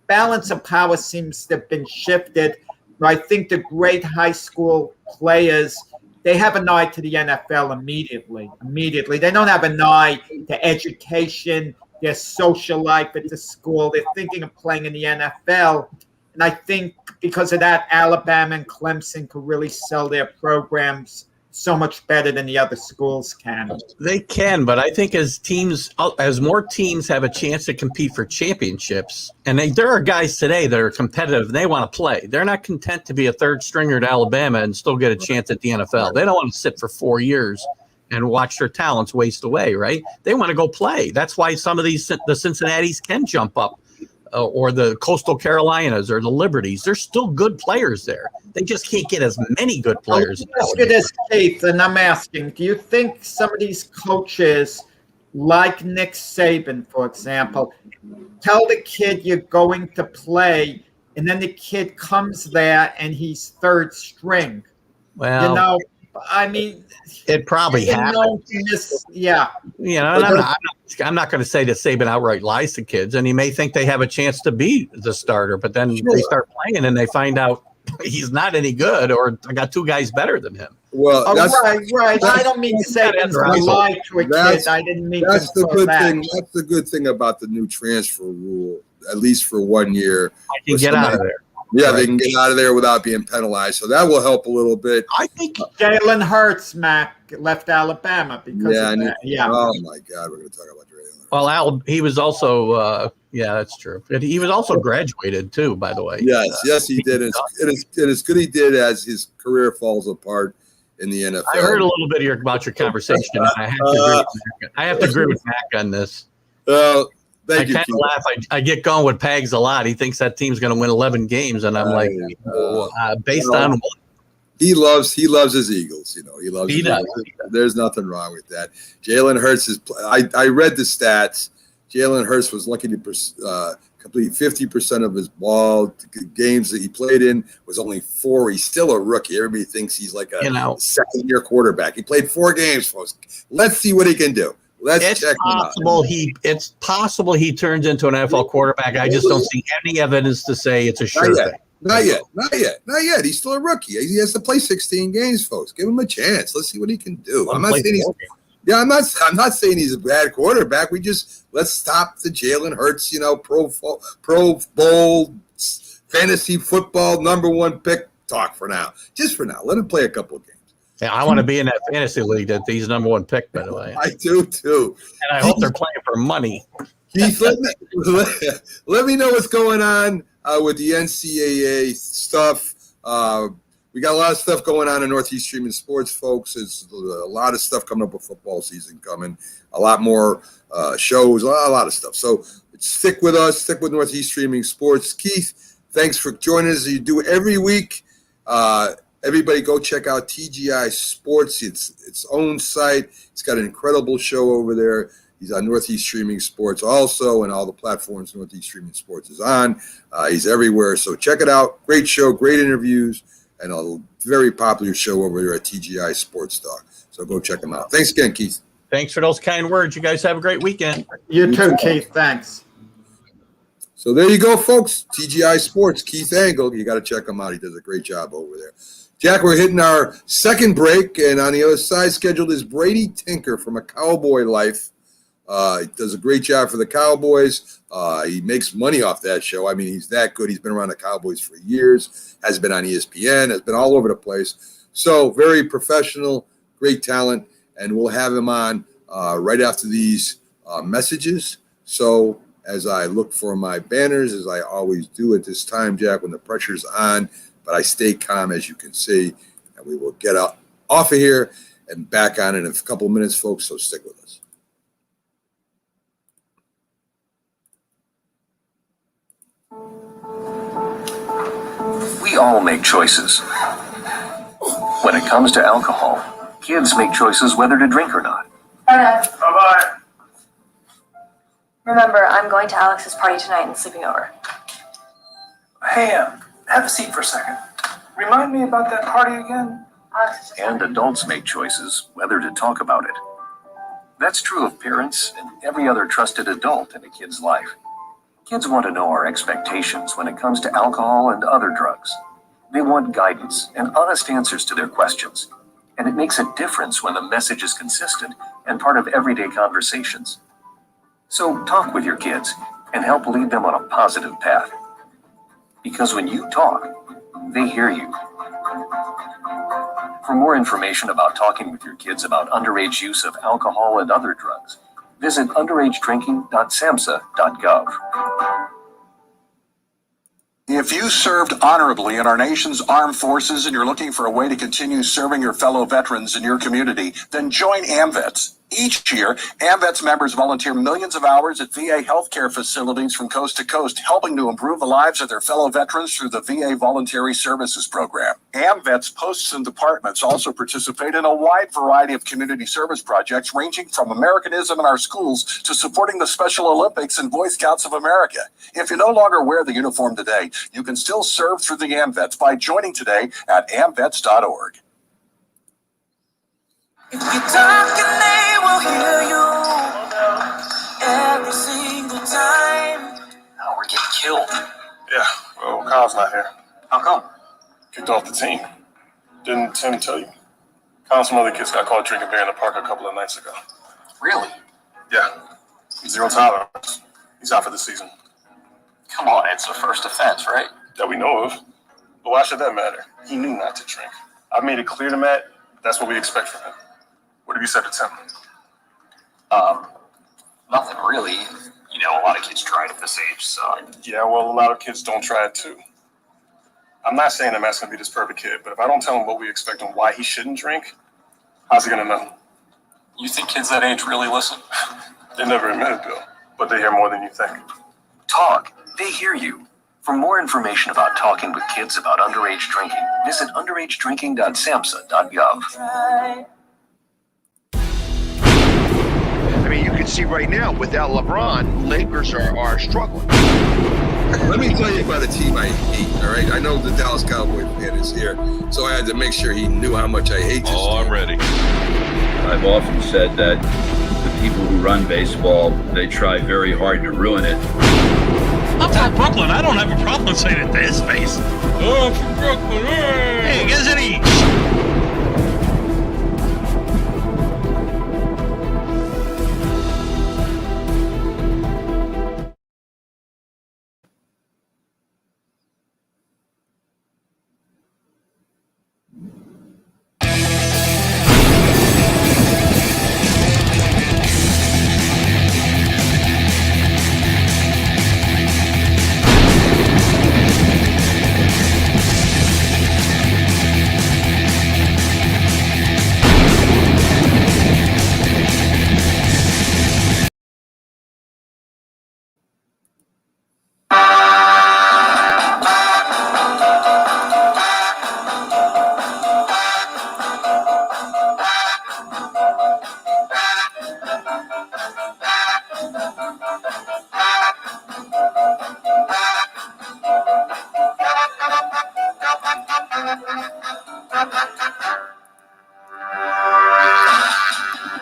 balance of power seems to have been shifted. I think the great high school players, they have an eye to the NFL immediately. They don't have an eye to education, their social life at the school. They're thinking of playing in the NFL. And I think because of that, Alabama and Clemson could really sell their programs so much better than the other schools can.
They can, but I think as more teams have a chance to compete for championships, and there are guys today that are competitive and they want to play. They're not content to be a third stringer at Alabama and still get a chance at the NFL. They don't want to sit for 4 years and watch their talents waste away, right? They want to go play. That's why some of the Cincinnatis can jump up or the Coastal Carolinas or the Liberties. There's still good players there. They just can't get as many good players.
Ask you this, Keith, and I'm asking, do you think some of these coaches, like Nick Saban, for example, tell the kid you're going to play, and then the kid comes there and he's third string?
Well,
you know, I mean,
it probably happens.
Yeah.
You know, and I'm not going to say that Saban outright lies to kids, and he may think they have a chance to be the starter, but then they start playing and they find out he's not any good, or I got two guys better than him.
Well,
right. I don't mean Saban's going to lie to a kid. I didn't mean
that's the good
that.
thing. That's the good thing about the new transfer rule, at least for 1 year.
I can get out of there.
Yeah, they can get out of there without being penalized. So that will help a little bit.
I think
Jalen Hurts, Mac, left Alabama because of that. Yeah.
Oh my God, we're going to talk about Jalen.
Well, he was also, yeah, that's true. But he was also graduated too, by the way.
Yes, he did. And it's good he did as his career falls apart in the NFL.
I heard a little bit about your conversation. And I have to agree with Mac on this.
Thank you.
I kind of laugh. I get going with Pags a lot. He thinks that team's going to win 11 games, and I'm like, based on what?
He loves his Eagles. You know, he loves.
He does.
There's nothing wrong with that. Jalen Hurts is. I read the stats. Jalen Hurts was lucky to complete 50% of his ball games that he played in. Was only 4. He's still a rookie. Everybody thinks he's like a second-year quarterback. He played 4 games, folks. Let's see what he can do. It's possible he turns into an NFL quarterback. I just don't see any evidence to say it's a sure thing. Not yet. He's still a rookie. He has to play 16 games, folks. Give him a chance. Let's see what he can do. I'm not saying he's a bad quarterback. Let's stop the Jalen Hurts, Pro Bowl fantasy football #1 pick talk for now. Just for now. Let him play a couple of games.
Yeah, I want to be in that fantasy league that he's #1 pick, by the way.
I do too.
And I hope they're playing for money.
Keith, let me know what's going on with the NCAA stuff. We got a lot of stuff going on in Northeast Streaming Sports, folks. There's a lot of stuff coming up with football season coming. A lot more shows, a lot of stuff. So stick with us. Stick with Northeast Streaming Sports. Keith, thanks for joining us. You do every week. Everybody go check out TGI Sports. It's its own site. It's got an incredible show over there. He's on Northeast Streaming Sports also, and all the platforms Northeast Streaming Sports is on. He's everywhere, so check it out. Great show, great interviews, and a very popular show over there at TGI Sports Talk. So go check him out. Thanks again, Keith.
Thanks for those kind words. You guys have a great weekend.
You too, Keith. Thanks.
So there you go, folks. TGI Sports, Keith Angle. You got to check him out. He does a great job over there. Jack, we're hitting our second break, and on the other side scheduled is Brady Tinker from A Cowboy Life. He does a great job for the Cowboys. He makes money off that show. I mean, he's that good. He's been around the Cowboys for years, has been on ESPN, has been all over the place. So very professional, great talent, and we'll have him on right after these messages. So as I look for my banners, as I always do at this time, Jack, when the pressure's on, but I stay calm, as you can see, and we will get off of here and back on in a couple of minutes, folks, so stick with us.
We all make choices. When it comes to alcohol, kids make choices whether to drink or not.
Bye-bye. Remember, I'm going to Alex's party tonight and sleeping over.
Hey, have a seat for a second. Remind me about that party again.
And adults make choices whether to talk about it. That's true of parents and every other trusted adult in a kid's life. Kids want to know our expectations when it comes to alcohol and other drugs. They want guidance and honest answers to their questions. And it makes a difference when the message is consistent and part of everyday conversations. So talk with your kids and help lead them on a positive path. Because when you talk, they hear you. For more information about talking with your kids about underage use of alcohol and other drugs, visit underagedrinking.samhsa.gov.
If you served honorably in our nation's armed forces and you're looking for a way to continue serving your fellow veterans in your community, then join AMVETS. Each year, AMVETS members volunteer millions of hours at VA healthcare facilities from coast to coast, helping to improve the lives of their fellow veterans through the VA Voluntary Services Program. AMVETS posts and departments also participate in a wide variety of community service projects, ranging from Americanism in our schools to supporting the Special Olympics and Boy Scouts of America. If you no longer wear the uniform today, you can still serve through the AMVETS by joining today at amvets.org.
If you talk and they will hear you every single time.
Oh, we're getting killed.
Yeah, well, Kyle's not here.
How come?
Kicked off the team. Didn't Tim tell you? Kyle and some other kids got caught drinking beer in the park a couple of nights ago.
Really?
Yeah. Zero tolerance. He's out for the season.
Come on, it's the first offense, right?
That we know of. But why should that matter? He knew not to drink. I've made it clear to Matt that's what we expect from him. What have you said to Tim?
Nothing really. You know, a lot of kids try it at this age, so.
Yeah, well, a lot of kids don't try it too. I'm not saying that Matt's gonna be this perfect kid, but if I don't tell him what we expect and why he shouldn't drink, how's he gonna know?
You think kids that age really listen?
They never admit it, Bill, but they hear more than you think.
Talk. They hear you. For more information about talking with kids about underage drinking, visit underagedrinking.samhsa.gov.
I mean, you can see right now, without LeBron, Lakers are struggling.
Let me tell you about a team I hate, all right? I know the Dallas Cowboy fan is here, so I had to make sure he knew how much I hate this team.
I'm ready. I've often said that the people who run baseball, they try very hard to ruin it.
I'm from Brooklyn. I don't have a problem saying it to his face. Oh, I'm from Brooklyn. Hey, isn't he?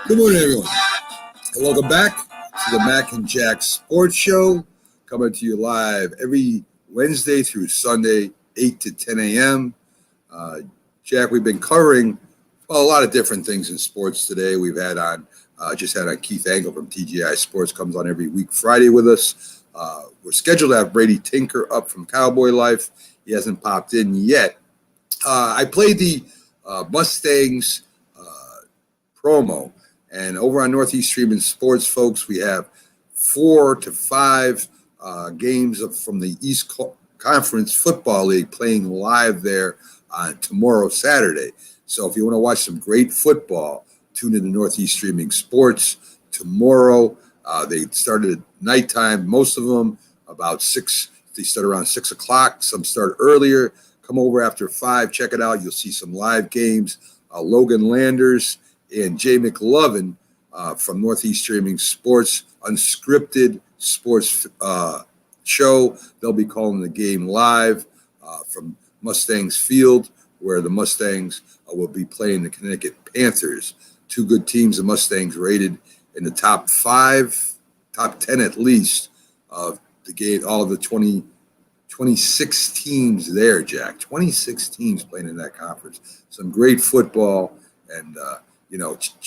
Good morning, everyone. And welcome back to the Mac and Jack Sports Show, coming to you live every Wednesday through Sunday, 8 to 10 a.m. Jack, we've been covering a lot of different things in sports today. We've had on, just had on Keith Angle from TGI Sports, comes on every week Friday with us. We're scheduled to have Brady Tinker up from Cowboy Life. He hasn't popped in yet. I played the Mustangs promo. And over on Northeast Streaming Sports, folks, we have 4 to 5 games from the East Conference Football League playing live there on tomorrow, Saturday. So if you want to watch some great football, tune in to Northeast Streaming Sports tomorrow. They started at nighttime, most of them about 6. They start around 6 o'clock. Some start earlier. Come over after 5. Check it out. You'll see some live games. Logan Landers and Jay McLovin from Northeast Streaming Sports, unscripted sports show. They'll be calling the game live from Mustangs Field, where the Mustangs will be playing the Connecticut Panthers. 2 good teams. The Mustangs rated in the top 5, top 10 at least of the game. All of the 26 teams there, Jack. 26 teams playing in that conference. Some great football, and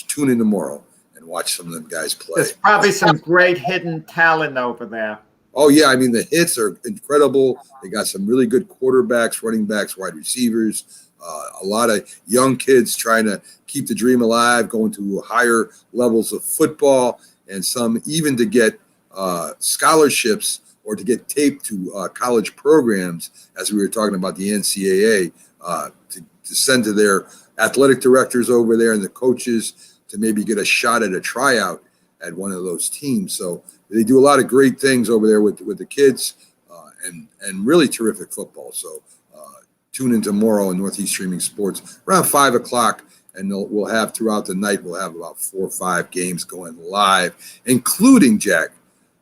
tune in tomorrow and watch some of them guys play.
There's probably some great hidden talent over there.
Oh, yeah. I mean, the hits are incredible. They got some really good quarterbacks, running backs, wide receivers, a lot of young kids trying to keep the dream alive, going to higher levels of football, and some even to get scholarships or to get taped to college programs, as we were talking about the NCAA, to send to their athletic directors over there and the coaches. to maybe get a shot at a tryout at one of those teams. So they do a lot of great things over there with the kids, and really terrific football. So tune in tomorrow on Northeast Streaming Sports around 5 o'clock, and we'll have throughout the night, we'll have about 4 or 5 games going live, including, Jack,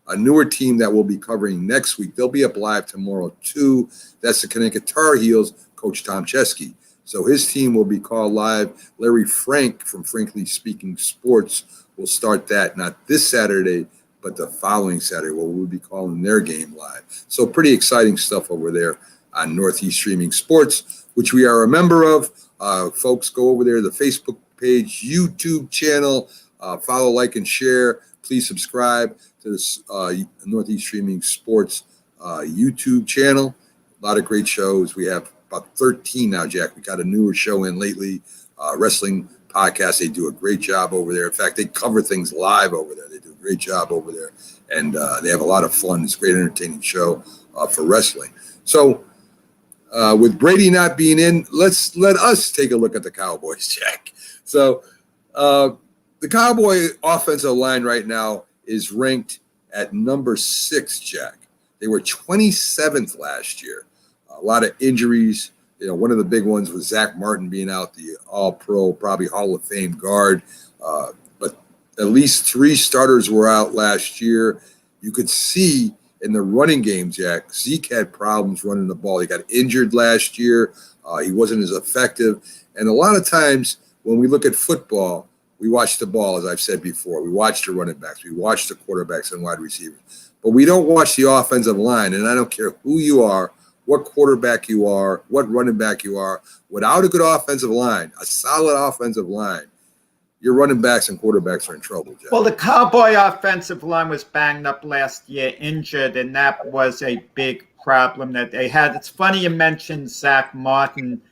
a newer team that we'll be covering next week. They'll be up live tomorrow too. That's the Connecticut Tar Heels, Coach Tom Chesky. So his team will be called live. Larry Frank from Frankly Speaking Sports will start that, not this Saturday, but the following Saturday, where we'll be calling their game live. So pretty exciting stuff over there on Northeast Streaming Sports, which we are a member of. Folks, go over there to the Facebook page, YouTube channel, follow, like, and share. Please subscribe to this Northeast Streaming Sports YouTube channel. A lot of great shows. We have about 13 now, Jack. We got a newer show in lately, wrestling podcast. They do a great job over there. In fact, they cover things live over there. They do a great job over there, and they have a lot of fun. It's a great, entertaining show for wrestling. So with Brady not being in, let us take a look at the Cowboys, Jack. So the Cowboy offensive line right now is ranked at number 6, Jack. They were 27th last year. A lot of injuries. You know, one of the big ones was Zach Martin being out, the All-Pro, probably Hall of Fame guard. But at least 3 starters were out last year. You could see in the running game, Jack, Zeke had problems running the ball. He got injured last year. He wasn't as effective. And a lot of times when we look at football, we watch the ball, as I've said before. We watch the running backs. We watch the quarterbacks and wide receivers. But we don't watch the offensive line. And I don't care who you are, what quarterback you are, what running back you are. Without a good offensive line, a solid offensive line, your running backs and quarterbacks are in trouble, Jack.
Well, the Cowboy offensive line was banged up last year, injured, and that was a big problem that they had. It's funny you mentioned Zach Martin.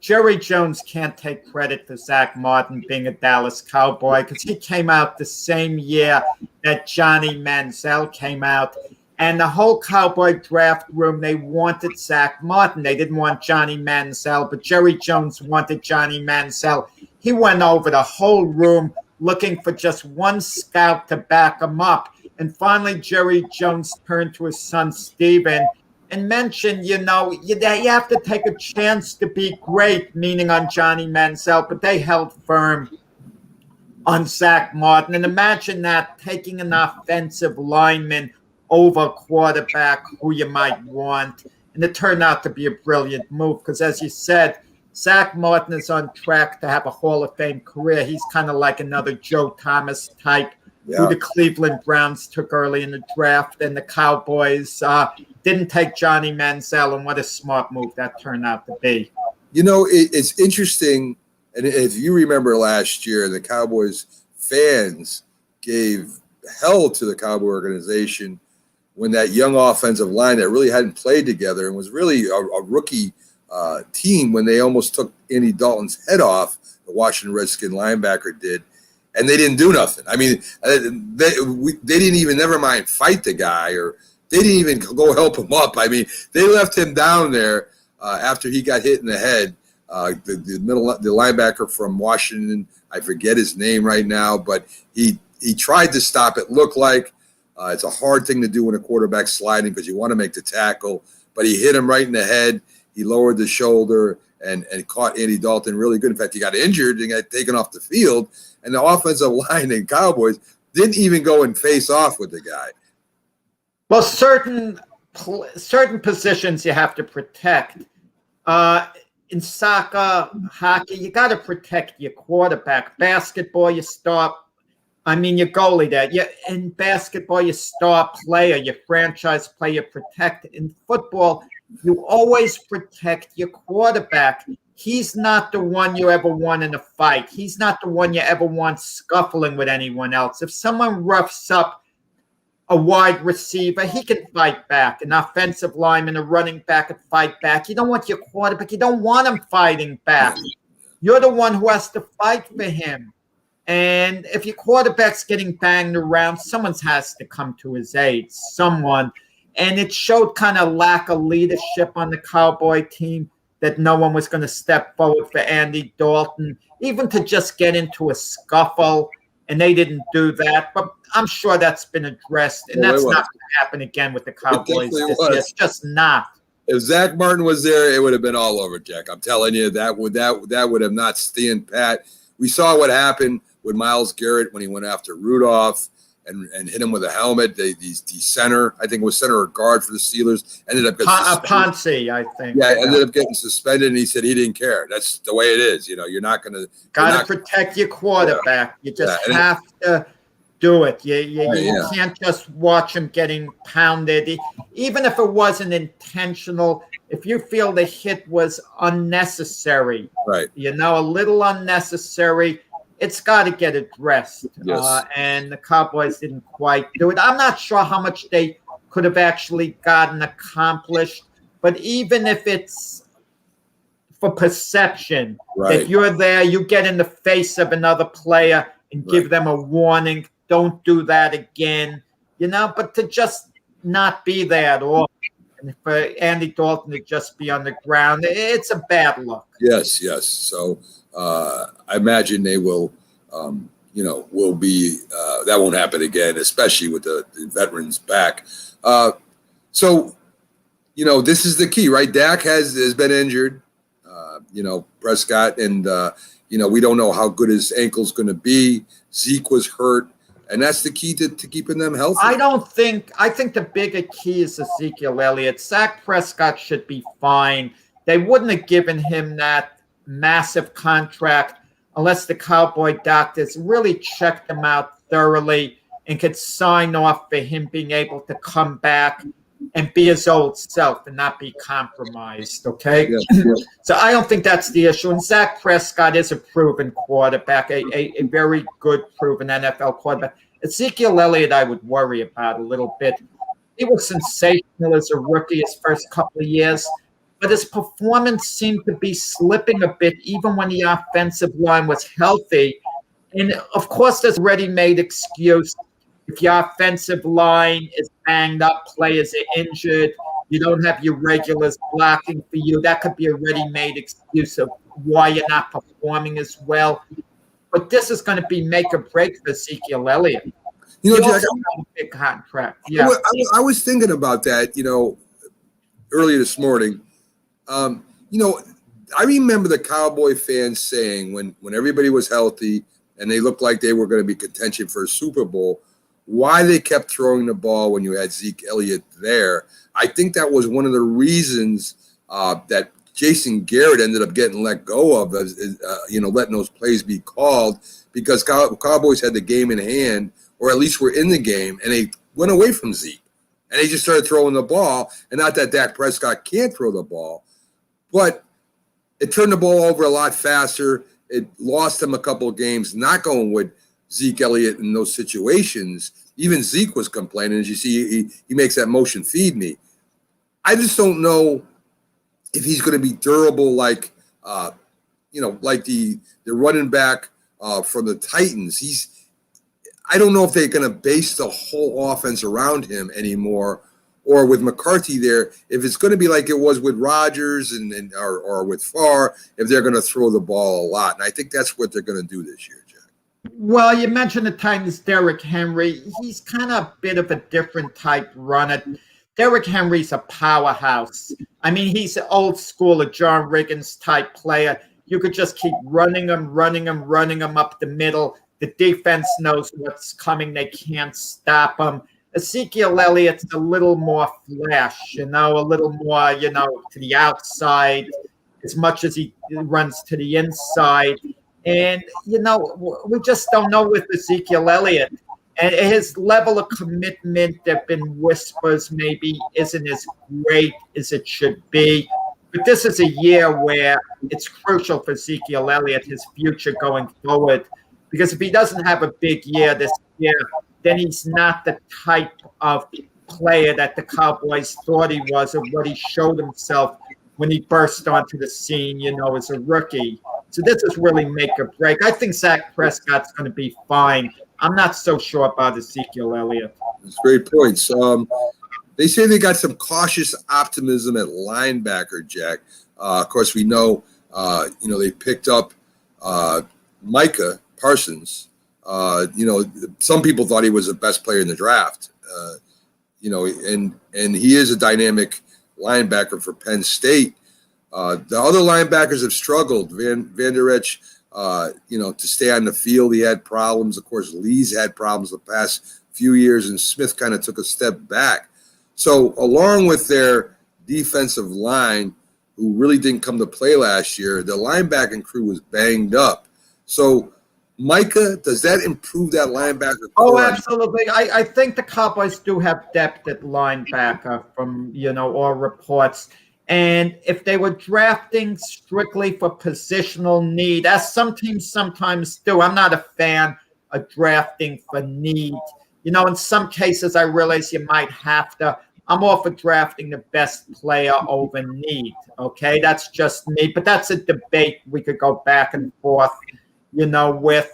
Jerry Jones can't take credit for Zach Martin being a Dallas Cowboy because he came out the same year that Johnny Manziel came out. And the whole Cowboy draft room, they wanted Zach Martin. They didn't want Johnny Manziel, but Jerry Jones wanted Johnny Manziel. He went over the whole room looking for just one scout to back him up. And finally, Jerry Jones turned to his son, Steven, and mentioned, you have to take a chance to be great, meaning on Johnny Manziel, but they held firm on Zach Martin. And imagine that, taking an offensive lineman over quarterback who you might want. And it turned out to be a brilliant move because, as you said, Zach Martin is on track to have a Hall of Fame career. He's kind of like another Joe Thomas type who the Cleveland Browns took early in the draft, and the Cowboys didn't take Johnny Manziel, and what a smart move that turned out to be.
You know, it's interesting, and if you remember last year, the Cowboys fans gave hell to the Cowboy organization when that young offensive line that really hadn't played together and was really a rookie team, when they almost took Andy Dalton's head off, the Washington Redskin linebacker did, and they didn't do nothing. I mean, they didn't even, never mind, fight the guy, or they didn't even go help him up. I mean, they left him down there after he got hit in the head. The linebacker from Washington, I forget his name right now, but he tried to stop it. Looked like it's a hard thing to do when a quarterback's sliding because you want to make the tackle, but he hit him right in the head. He lowered the shoulder and caught Andy Dalton really good. In fact, he got injured and got taken off the field. And the offensive line in Cowboys didn't even go and face off with the guy.
Well, certain positions you have to protect. In soccer, hockey, you got to protect your quarterback. Basketball, your goalie there. In basketball, your star player, your franchise player, protect. In football, you always protect your quarterback. He's not the one you ever want in a fight. He's not the one you ever want scuffling with anyone else. If someone roughs up a wide receiver, he can fight back. An offensive lineman, a running back can fight back. You don't want your quarterback. You don't want him fighting back. You're the one who has to fight for him. And if your quarterback's getting banged around, someone has to come to his aid. Someone. And it showed kind of lack of leadership on the Cowboy team. that no one was going to step forward for Andy Dalton, even to just get into a scuffle, and they didn't do that. But I'm sure that's been addressed, and that's not going to happen again with the Cowboys this year. It's just not.
If Zach Martin was there, it would have been all over, Jack. I'm telling you, that would have not stand pat. We saw what happened with Myles Garrett when he went after Rudolph and hit him with a helmet. The center, I think it was center or guard for the Steelers, ended up getting
Ponce, I think.
Yeah, ended up getting suspended, and he said he didn't care. That's the way it is. You know, you're not going to –
Got to protect your quarterback. You just have to do it. You can't just watch him getting pounded. Even if it wasn't intentional, if you feel the hit was unnecessary,
right?
A little unnecessary, it's got to get addressed.
Yes.
And the Cowboys didn't quite do it. I'm not sure how much they could have actually gotten accomplished, but even if it's for perception, that you're there, you get in the face of another player and give them a warning, don't do that again, but to just not be there at all. And for Andy Dalton to just be on the ground, it's a bad look.
Yes. So I imagine they will, will be, that won't happen again, especially with the veterans back. So, this is the key, right? Dak has been injured, Prescott, and, we don't know how good his ankle's going to be. Zeke was hurt. And that's the key to keeping them healthy.
I think the bigger key is Ezekiel Elliott. Dak Prescott should be fine. They wouldn't have given him that massive contract unless the Cowboy doctors really checked him out thoroughly and could sign off for him being able to come back and be his old self and not be compromised, okay?
Yeah.
So I don't think that's the issue. And Dak Prescott is a proven quarterback, a very good proven NFL quarterback. Ezekiel Elliott, I would worry about a little bit. He was sensational as a rookie his first couple of years, but his performance seemed to be slipping a bit even when the offensive line was healthy. And, of course, there's a ready-made excuse. If your offensive line is banged up, players are injured, you don't have your regulars blocking for you, that could be a ready-made excuse of why you're not performing as well. But this is going to be make or break for Ezekiel Elliott.
Jack,
a big contract. Yeah.
I was thinking about that, earlier this morning. I remember the Cowboy fans saying when everybody was healthy and they looked like they were going to be contention for a Super Bowl, why they kept throwing the ball when you had Zeke Elliott there. I think that was one of the reasons that Jason Garrett ended up getting let go of, letting those plays be called, because Cowboys had the game in hand, or at least were in the game, and they went away from Zeke. And they just started throwing the ball. And not that Dak Prescott can't throw the ball, but it turned the ball over a lot faster. It lost them a couple of games, not going with Zeke Elliott in those situations. Even Zeke was complaining. As you see, he makes that motion, feed me. I just don't know if he's going to be durable like the running back from the Titans. I don't know if they're going to base the whole offense around him anymore, or with McCarthy there, if it's going to be like it was with Rodgers or with Farr, if they're going to throw the ball a lot. And I think that's what they're going to do this year.
Well, you mentioned the Titans' Derrick Henry. He's kind of a bit of a different type runner. Derrick Henry's a powerhouse. I mean, he's an old school, a John Riggins type player. You could just keep running him up the middle. The defense knows what's coming. They can't stop him. Ezekiel Elliott's a little more flash, a little more, to the outside, as much as he runs to the inside. And, we just don't know with Ezekiel Elliott. And his level of commitment, there have been whispers maybe isn't as great as it should be. But this is a year where it's crucial for Ezekiel Elliott, his future going forward. Because if he doesn't have a big year this year, then he's not the type of player that the Cowboys thought he was, or what he showed himself when he burst onto the scene, as a rookie. So this is really make or break. I think Dak Prescott's going to be fine. I'm not so sure about Ezekiel Elliott.
That's great points. They say they got some cautious optimism at linebacker, Jack. Of course, we know, they picked up Micah Parsons. Some people thought he was the best player in the draft. And he is a dynamic linebacker for Penn State. The other linebackers have struggled. Van Der Esch, to stay on the field, he had problems. Of course, Lee's had problems the past few years, and Smith kind of took a step back. So along with their defensive line, who really didn't come to play last year, the linebacking crew was banged up. So Micah, does that improve that linebacker?
Oh, absolutely. I think the Cowboys do have depth at linebacker from, all reports. And if they were drafting strictly for positional need, as some teams sometimes do, I'm not a fan of drafting for need. In some cases, I realize you might have to. I'm all for drafting the best player over need. Okay, that's just me. But that's a debate we could go back and forth. With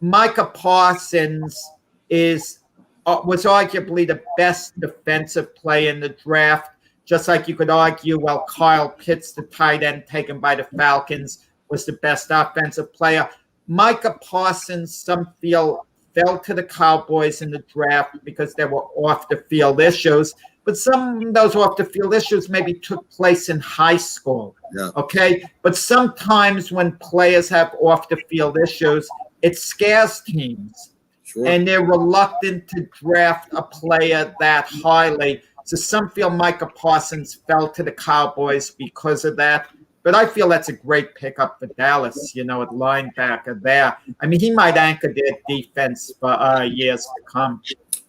Micah Parsons was arguably the best defensive player in the draft. Just like you could argue, well, Kyle Pitts, the tight end taken by the Falcons, was the best offensive player. Micah Parsons, some feel, fell to the Cowboys in the draft because there were off-the-field issues. But some of those off-the-field issues maybe took place in high school.
Yeah.
Okay? But sometimes when players have off-the-field issues, it scares teams.
Sure.
And they're reluctant to draft a player that highly. So some feel Micah Parsons fell to the Cowboys because of that. But I feel that's a great pickup for Dallas, at linebacker there. I mean, he might anchor their defense for years to come.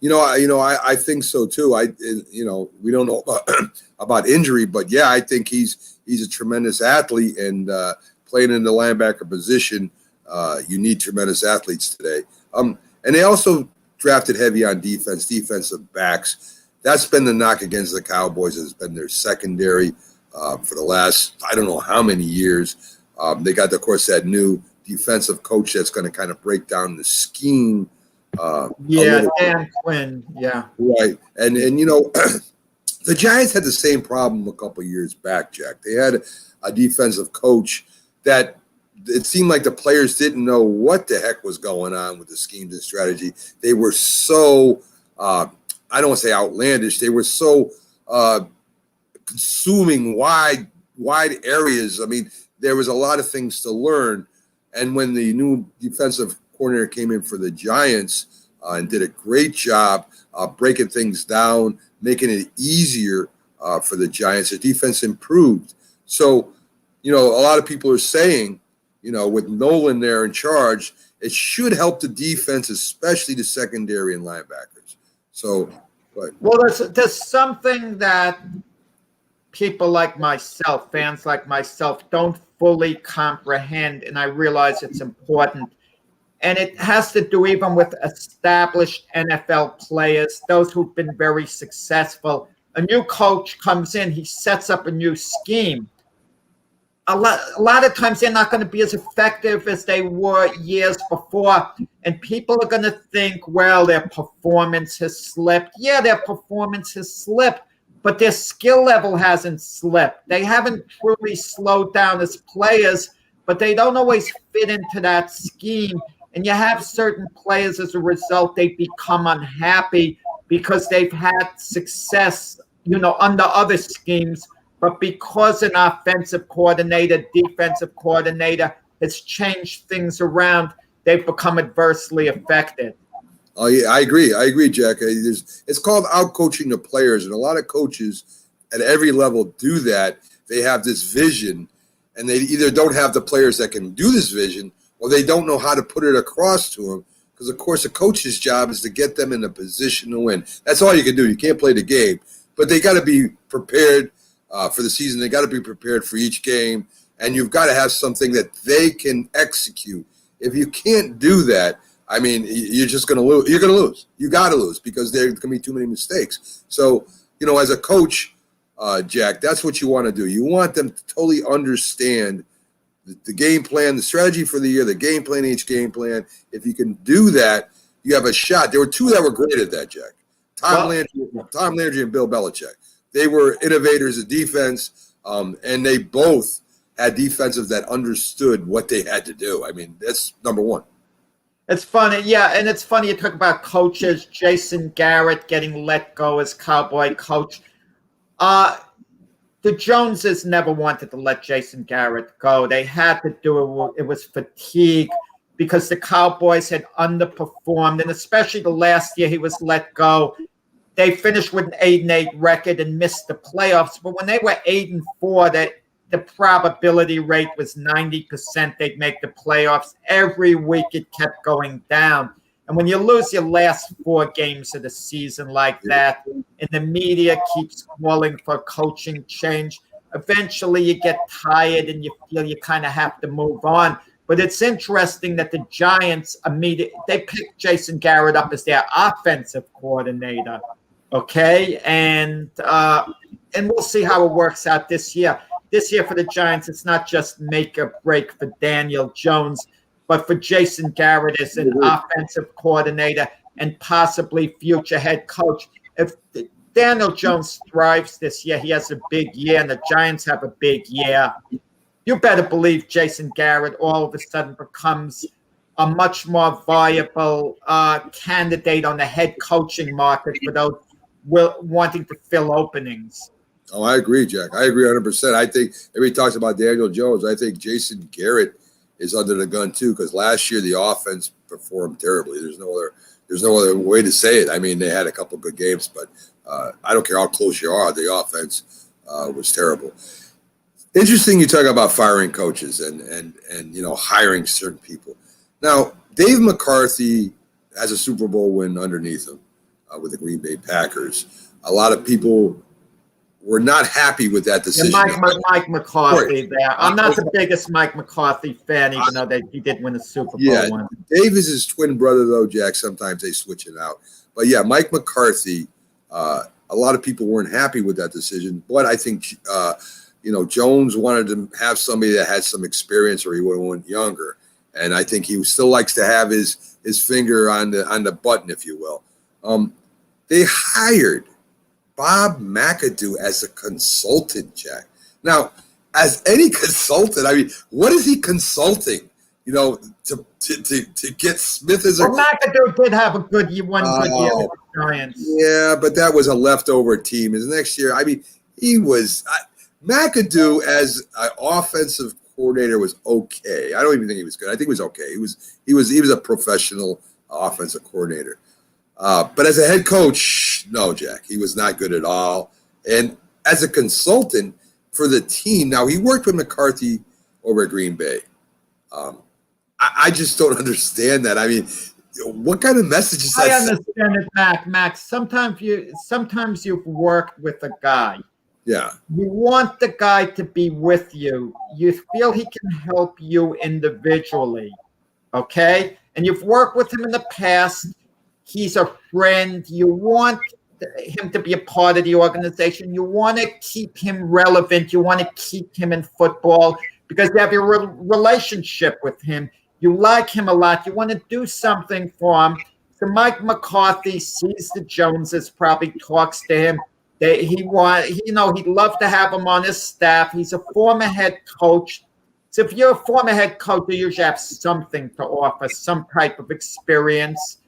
I think so too. We don't know about injury, but yeah, I think he's a tremendous athlete, and playing in the linebacker position, you need tremendous athletes today. And they also drafted heavy on defensive backs. That's been the knock against the Cowboys. Has been their secondary for the last, I don't know how many years. They got, of course, that new defensive coach that's going to kind of break down the scheme.
Dan Quinn, yeah.
Right. And the Giants had the same problem a couple years back, Jack. They had a defensive coach that it seemed like the players didn't know what the heck was going on with the schemes and strategy. They were so, I don't want to say outlandish. They were so consuming wide areas. I mean, there was a lot of things to learn. And when the new defensive coordinator came in for the Giants and did a great job breaking things down, making it easier for the Giants, the defense improved. So, a lot of people are saying, with Nolan there in charge, it should help the defense, especially the secondary and linebackers. So,
well, there's something that people like myself, fans like myself, don't fully comprehend, and I realize it's important. And it has to do even with established NFL players, those who've been very successful. A new coach comes in, he sets up a new scheme. A lot of times they're not going to be as effective as they were years before. And people are going to think, well, their performance has slipped. Yeah, their performance has slipped, but their skill level hasn't slipped. They haven't truly slowed down as players, but they don't always fit into that scheme. And you have certain players, as a result, they become unhappy because they've had success, under other schemes. But because an offensive coordinator, defensive coordinator has changed things around, they've become adversely affected.
Oh, yeah, I agree, Jack. It's called out-coaching the players, and a lot of coaches at every level do that. They have this vision, and they either don't have the players that can do this vision, or they don't know how to put it across to them. Because, of course, a coach's job is to get them in a position to win. That's all you can do. You can't play the game. But they got to be prepared for the season. They got to be prepared for each game. And you've got to have something that they can execute. If you can't do that, I mean, you're just going to lose. You're going to lose. You got to lose because there's going to be too many mistakes. So, as a coach, Jack, that's what you want to do. You want them to totally understand the game plan, the strategy for the year, the game plan, each game plan. If you can do that, you have a shot. There were two that were great at that, Jack. Tom Landry and Bill Belichick. They were innovators of defense. And they both had defensive that understood what they had to do. I mean, that's number one.
It's funny, yeah, and it's funny you talk about coaches. Jason Garrett getting let go as Cowboy coach. The Joneses never wanted to let Jason Garrett go. They had to do it. It was fatigue because the Cowboys had underperformed, and especially the last year he was let go. They finished with an 8-8 record and missed the playoffs. But when they were 8-4, the probability rate was 90% they'd make the playoffs. Every week it kept going down. And when you lose your last 4 games of the season like that, and the media keeps calling for coaching change, eventually you get tired and you feel you kind of have to move on. But it's interesting that the Giants they picked Jason Garrett up as their offensive coordinator. Okay, and we'll see how it works out this year. This year for the Giants, it's not just make or break for Daniel Jones, but for Jason Garrett as an offensive coordinator and possibly future head coach. If Daniel Jones thrives this year, he has a big year, and the Giants have a big year, you better believe Jason Garrett all of a sudden becomes a much more viable candidate on the head coaching market for those wanting to fill openings.
Oh, I agree, Jack. I agree 100%. I think everybody talks about Daniel Jones. I think Jason Garrett is under the gun too, because last year the offense performed terribly. There's no other way to say it. I mean, they had a couple good games, but I don't care how close you are. The offense was terrible. Interesting, you talk about firing coaches and hiring certain people. Now, Dave McCarthy has a Super Bowl win underneath him with the Green Bay Packers. A lot of people were not happy with that decision.
Yeah, Mike McCarthy there. I'm not the biggest Mike McCarthy fan, even though he did win the Super Bowl one.
Dave is his twin brother, though, Jack. Sometimes they switch it out. But, yeah, Mike McCarthy, a lot of people weren't happy with that decision. But I think, Jones wanted to have somebody that had some experience, or he would have went younger. And I think he still likes to have his finger on the button, if you will. They hired Bob McAdoo as a consultant, Jack. Now, as any consultant, I mean, what is he consulting? To get Smith as a.
Well, McAdoo did have a good year with the Giants.
Yeah, but that was a leftover team. His next year, I mean, he was McAdoo as an offensive coordinator was okay. I don't even think he was good. I think he was okay. He was a professional offensive coordinator. But as a head coach, no, Jack, he was not good at all. And as a consultant for the team, now he worked with McCarthy over at Green Bay. I just don't understand that. I mean, what kind of message is that?
I understand it, Max. Sometimes you've worked with a guy.
Yeah.
You want the guy to be with you. You feel he can help you individually. Okay? And you've worked with him in the past. He's a friend. You want him to be a part of the organization. You want to keep him relevant. You want to keep him in football because you have your relationship with him. You like him a lot. You want to do something for him. So Mike McCarthy sees the Joneses, probably talks to him. He'd love to have him on his staff. He's a former head coach. So if you're a former head coach, you usually have something to offer, some type of experience.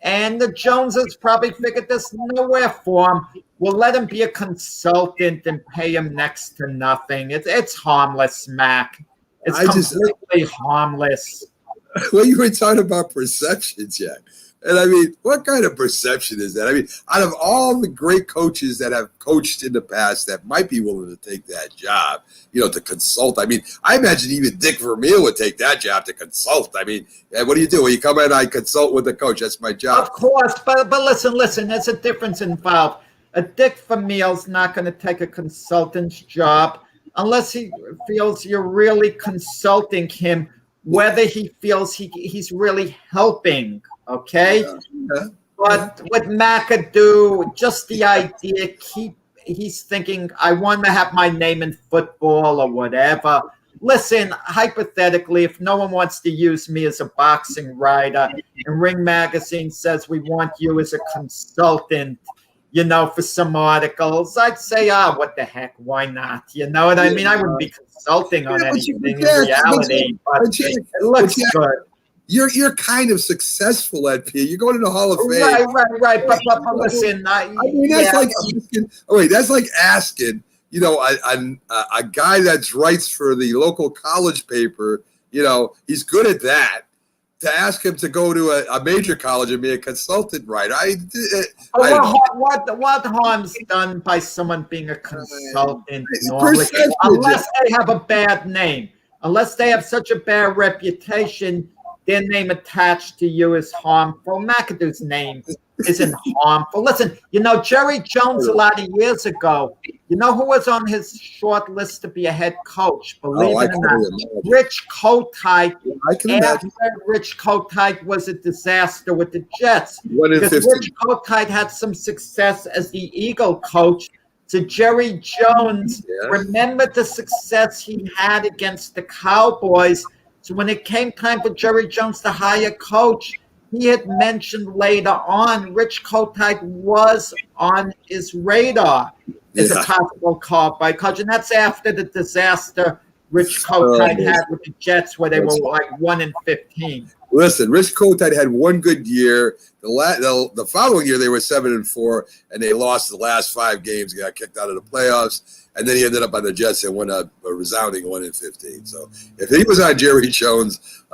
And the Joneses probably figured there's nowhere for him. We'll let him be a consultant and pay him next to nothing. It's harmless, Mac. It's completely harmless.
Well, you were talking about perception, Jack. And I mean, what kind of perception is that? I mean, out of all the great coaches that have coached in the past that might be willing to take that job, to consult. I mean, I imagine even Dick Vermeil would take that job to consult. I mean, what do? Well, you come in and I consult with the coach. That's my job.
Of course, but listen, there's a difference involved. A Dick Vermeil's not going to take a consultant's job unless he feels you're really consulting him, whether he feels he's really helping. Okay, but with McAdoo, just the idea, he's thinking, I want to have my name in football or whatever. Listen, hypothetically, if no one wants to use me as a boxing writer and Ring Magazine says we want you as a consultant for some articles, I'd say, what the heck, why not? You know what I mean? I wouldn't be consulting on anything in reality, but it looks good.
You're kind of successful at PA. You're going to the Hall of Fame.
Right. But listen,
that's like asking, a guy that writes for the local college paper, he's good at that, to ask him to go to a major college and be a consultant writer.
What harm's done by someone being a consultant normally? Unless they have a bad name. Unless they have such a bad reputation, their name attached to you is harmful. McAdoo's name isn't harmful. Listen, Jerry Jones a lot of years ago, who was on his short list to be a head coach? Believe it or not, Rich Kotite. After Rich Kotite was a disaster with the Jets. Because Rich Kotite had some success as the Eagle coach. So Jerry Jones, remember the success he had against the Cowboys. So when it came time for Jerry Jones to hire a coach, he had mentioned later on Rich Kotite was on his radar as a possible call by coach. And that's after the disaster Rich Kotite had with the Jets, where they were like 1-15.
Listen, Rich Kotite had one good year. The following year, they were 7-4, and they lost the last 5 games, got kicked out of the playoffs. And then he ended up on the Jets and won a resounding 1-15. So if he was on Jerry Jones'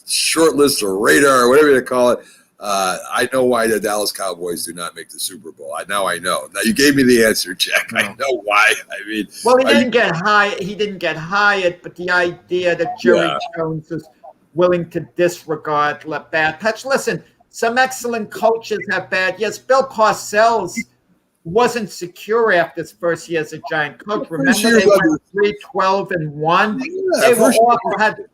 short list or radar or whatever you call it, I know why the Dallas Cowboys do not make the Super Bowl. Now I know. Now you gave me the answer, Jack. I know why. I mean,
well, he didn't get hired. He didn't get hired, but the idea that Jerry Jones is willing to disregard bad touch. Listen, some excellent coaches have bad years. Bill Parcells wasn't secure after his first year as a Giant coach. Remember, they went 3-12-1.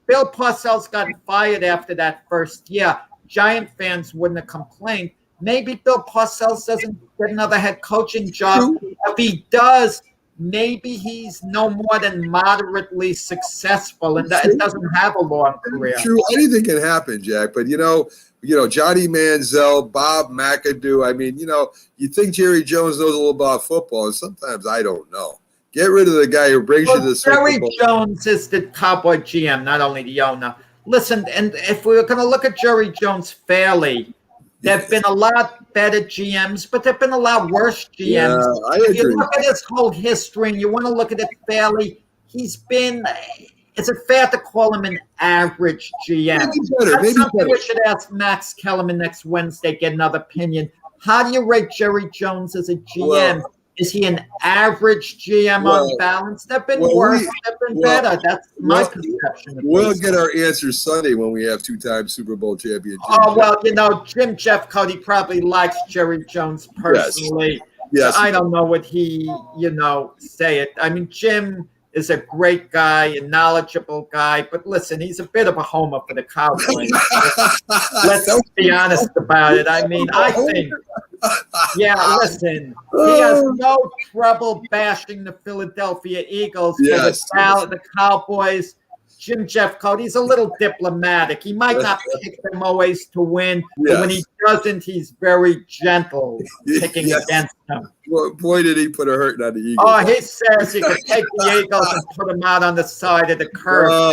Bill Parcells got fired after that first year. Giant fans wouldn't have complained. Maybe Bill Parcells doesn't get another head coaching job. If he does, maybe he's no more than moderately successful and doesn't have a long career.
True, anything can happen, Jack. But Johnny Manziel, Bob McAdoo. I mean, you think Jerry Jones knows a little about football, and sometimes I don't know. Get rid of the guy who brings you the Super Bowl.
Jerry Jones is the Cowboy GM, not only the owner. Listen, and if we're going to look at Jerry Jones fairly, there have been a lot better GMs, but there have been a lot worse GMs.
Yeah, I agree.
If you look at his whole history and you want to look at it fairly, he's been – is it fair to call him an average GM? That's something we should ask Max Kellerman next Wednesday, get another opinion. How do you rate Jerry Jones as a GM?
Well,
is he an average GM on balance? They've been worse, they've been better. That's my perception.
We'll get our answer Sunday when we have 2-time Super Bowl champion.
Oh, well, Jim Jeffcoat probably likes Jerry Jones personally.
Yes.
So I don't know what he, say it. I mean, Jim is a great guy, a knowledgeable guy, but listen, he's a bit of a homer for the Cowboys. Let's be honest about it. I mean, I think, listen, he has no trouble bashing the Philadelphia Eagles for the Cowboys. Jim Jeffcoat, he's a little diplomatic. He might not pick them always to win, but when he doesn't, he's very gentle picking against them.
Well, boy, did he put a hurting on the Eagles.
Oh, he says he could take the Eagles and put them out on the side of the curve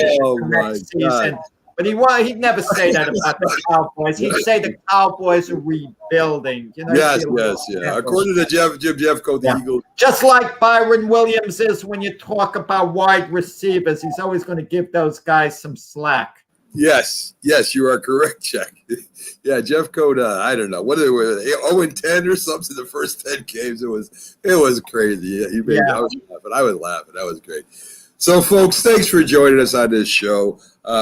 next season. But he'd never say that about the Cowboys. He'd say the Cowboys are rebuilding.
Yes. According to Jim Jeffcoat, the Eagles.
Just like Byron Williams is when you talk about wide receivers, he's always going to give those guys some slack.
Yes, you are correct, Jack. Jeffcoat, I don't know. What they were, 0-10 or something the first 10 games. It was crazy. I was laughing. That was great. So, folks, thanks for joining us on this show.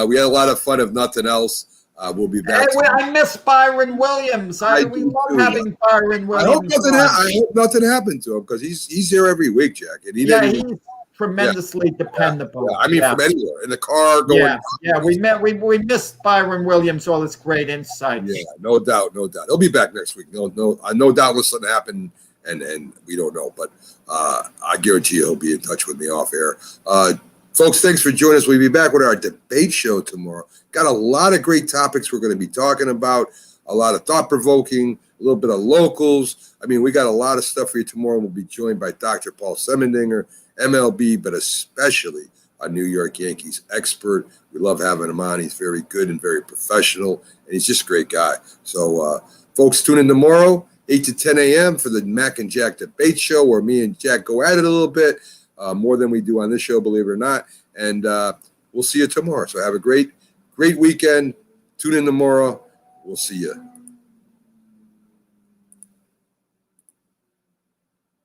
We had a lot of fun, if nothing else. We'll be back.
I miss Byron Williams. We love having Byron Williams.
I hope nothing happened to him because he's here every week, Jack. And
he's tremendously dependable.
From anywhere in the car going.
We missed Byron Williams, all his great insights.
Yeah, no doubt. He'll be back next week. No doubt unless something happened and we don't know. But I guarantee he'll be in touch with me off air. Folks, thanks for joining us. We'll be back with our debate show tomorrow. Got a lot of great topics we're going to be talking about. a lot of thought-provoking, a little bit of locals. I mean, we got a lot of stuff for you tomorrow. We'll be joined by Dr. Paul Semendinger, MLB, but especially a New York Yankees expert. We love having him on. He's very good and very professional, and he's just a great guy. So, folks, tune in tomorrow, 8 to 10 a.m. for the Mac and Jack Debate Show, where me and Jack go at it a little bit, more than we do on this show, believe it or not. And we'll see you tomorrow. So have a great weekend. Tune in tomorrow. We'll see you.